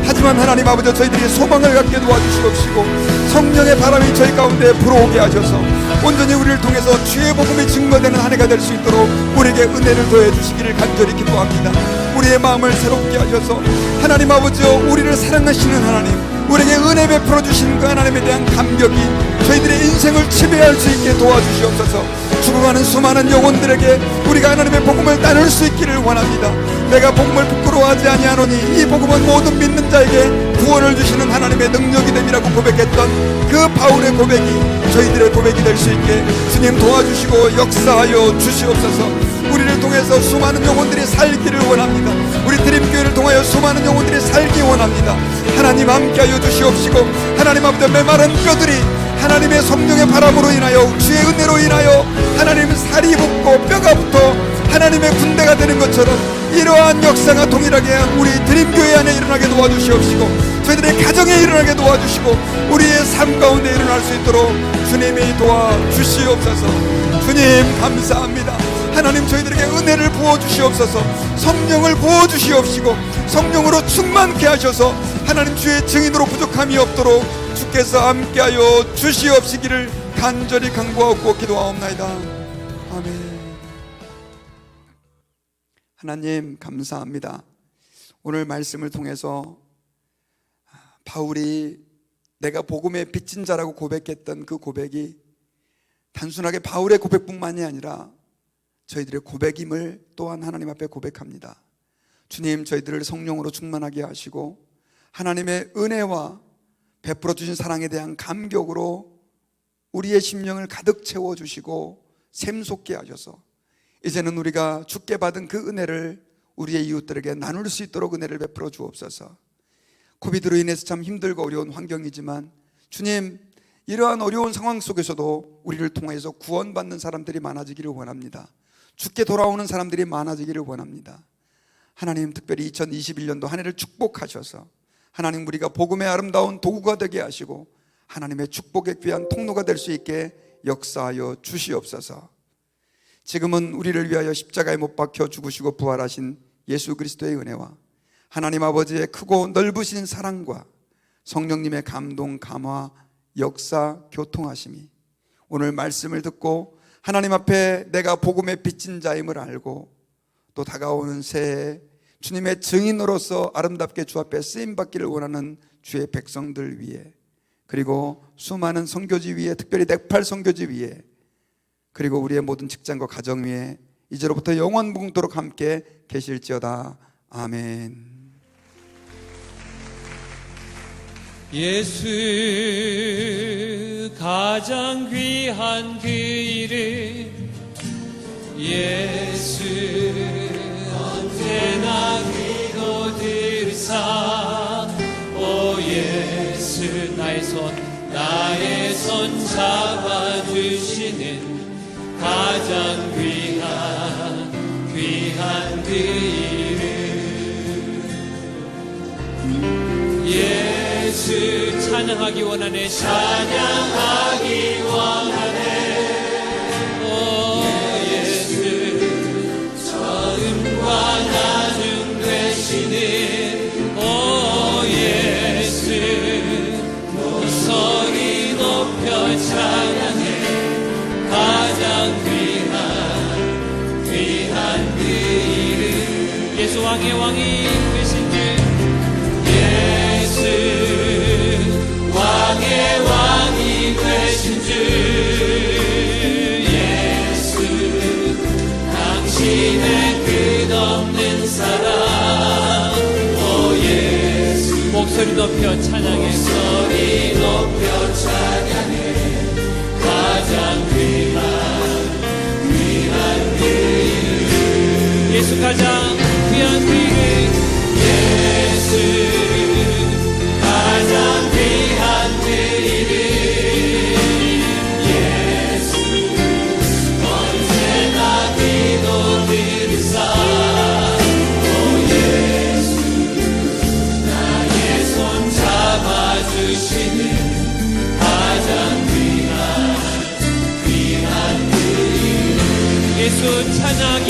하지만 하나님 아버지, 저희들이 소망을 갖게 도와주시옵시고 성령의 바람이 저희 가운데 불어오게 하셔서 온전히 우리를 통해서 주의 복음이 증거되는 한 해가 될 수 있도록 우리에게 은혜를 더해 주시기를 간절히 기도합니다. 우리의 마음을 새롭게 하셔서 하나님 아버지여, 우리를 사랑하시는 하나님, 우리에게 은혜 베풀어 주시는 그 하나님에 대한 감격이 저희들의 인생을 지배할 수 있게 도와주시옵소서. 죽어가는 수많은 영혼들에게 우리가 하나님의 복음을 나눌 수 있기를 원합니다. 내가 복음을 부끄러워하지 아니하노니 이 복음은 모든 믿는 자에게 구원을 주시는 하나님의 능력이 됨이라고 고백했던 그 바울의 고백이 저희들의 고백이 될 수 있게 주님 도와주시고 역사하여 주시옵소서. 우리를 통해서 수많은 영혼들이 살기를 원합니다. 우리 드림교회를 통하여 수많은 영혼들이 살기 원합니다. 하나님 함께하여 주시옵시고 하나님 아버지, 메마른 뼈들이 하나님의 성령의 바람으로 인하여, 주의 은혜로 인하여 하나님 살이 붙고 뼈가 붙어 하나님의 군대가 되는 것처럼 이러한 역사가 동일하게 우리 드림교회 안에 일어나게 도와주시옵시고 저희들의 가정에 일어나게 도와주시고 우리의 삶 가운데 일어날 수 있도록 주님이 도와주시옵소서. 주님 감사합니다. 하나님, 저희들에게 은혜를 부어주시옵소서. 성령을 부어주시옵시고 성령으로 충만케 하셔서 하나님 주의 증인으로 부족함이 없도록 주께서 함께하여 주시옵시기를 간절히 간구하고 기도하옵나이다. 아멘. 하나님 감사합니다. 오늘 말씀을 통해서 바울이 내가 복음의 빚진 자라고 고백했던 그 고백이 단순하게 바울의 고백뿐만이 아니라 저희들의 고백임을 또한 하나님 앞에 고백합니다. 주님, 저희들을 성령으로 충만하게 하시고 하나님의 은혜와 베풀어 주신 사랑에 대한 감격으로 우리의 심령을 가득 채워주시고 샘솟게 하셔서 이제는 우리가 주께 받은 그 은혜를 우리의 이웃들에게 나눌 수 있도록 은혜를 베풀어 주옵소서. 코비드로 인해서 참 힘들고 어려운 환경이지만 주님, 이러한 어려운 상황 속에서도 우리를 통해서 구원받는 사람들이 많아지기를 원합니다. 주께 돌아오는 사람들이 많아지기를 원합니다. 하나님, 특별히 2021년도 한 해를 축복하셔서 하나님, 우리가 복음의 아름다운 도구가 되게 하시고 하나님의 축복의 귀한 통로가 될 수 있게 역사하여 주시옵소서. 지금은 우리를 위하여 십자가에 못 박혀 죽으시고 부활하신 예수 그리스도의 은혜와 하나님 아버지의 크고 넓으신 사랑과 성령님의 감동, 감화, 역사, 교통하심이 오늘 말씀을 듣고 하나님 앞에 내가 복음에 빚진 자임을 알고 또 다가오는 새해 주님의 증인으로서 아름답게 주 앞에 쓰임받기를 원하는 주의 백성들 위해, 그리고 수많은 선교지 위에, 특별히 넥팔 선교지 위에, 그리고 우리의 모든 직장과 가정 위에 이제로부터 영원붕도록 함께 계실지어다. 아멘. 예수 가장 귀한 그 이름 예수 언제나 귀도 들사 오 예수 나의 손 잡아주시는 가장 귀한 그 이름 예수 찬양하기 원하네 찬양하기 원하네 오 예수 처음과 나중 되시는 오 예수 목소리 높여 찬양해 가장 귀한 그 이름 예수 왕의 왕이 되신 주 왕의 왕이 되신 주 예수 당신의 끝없는 사랑 오 예수 목소리 높여 찬양해 가장 귀한 그 이름 예수 가장 귀한 그 이름 예수 가장 귀한 그 이름 예수 언제나 기도 들으사 오 예수 나의 손 잡아주시는 가장 귀한 그 이름 예수 찬양이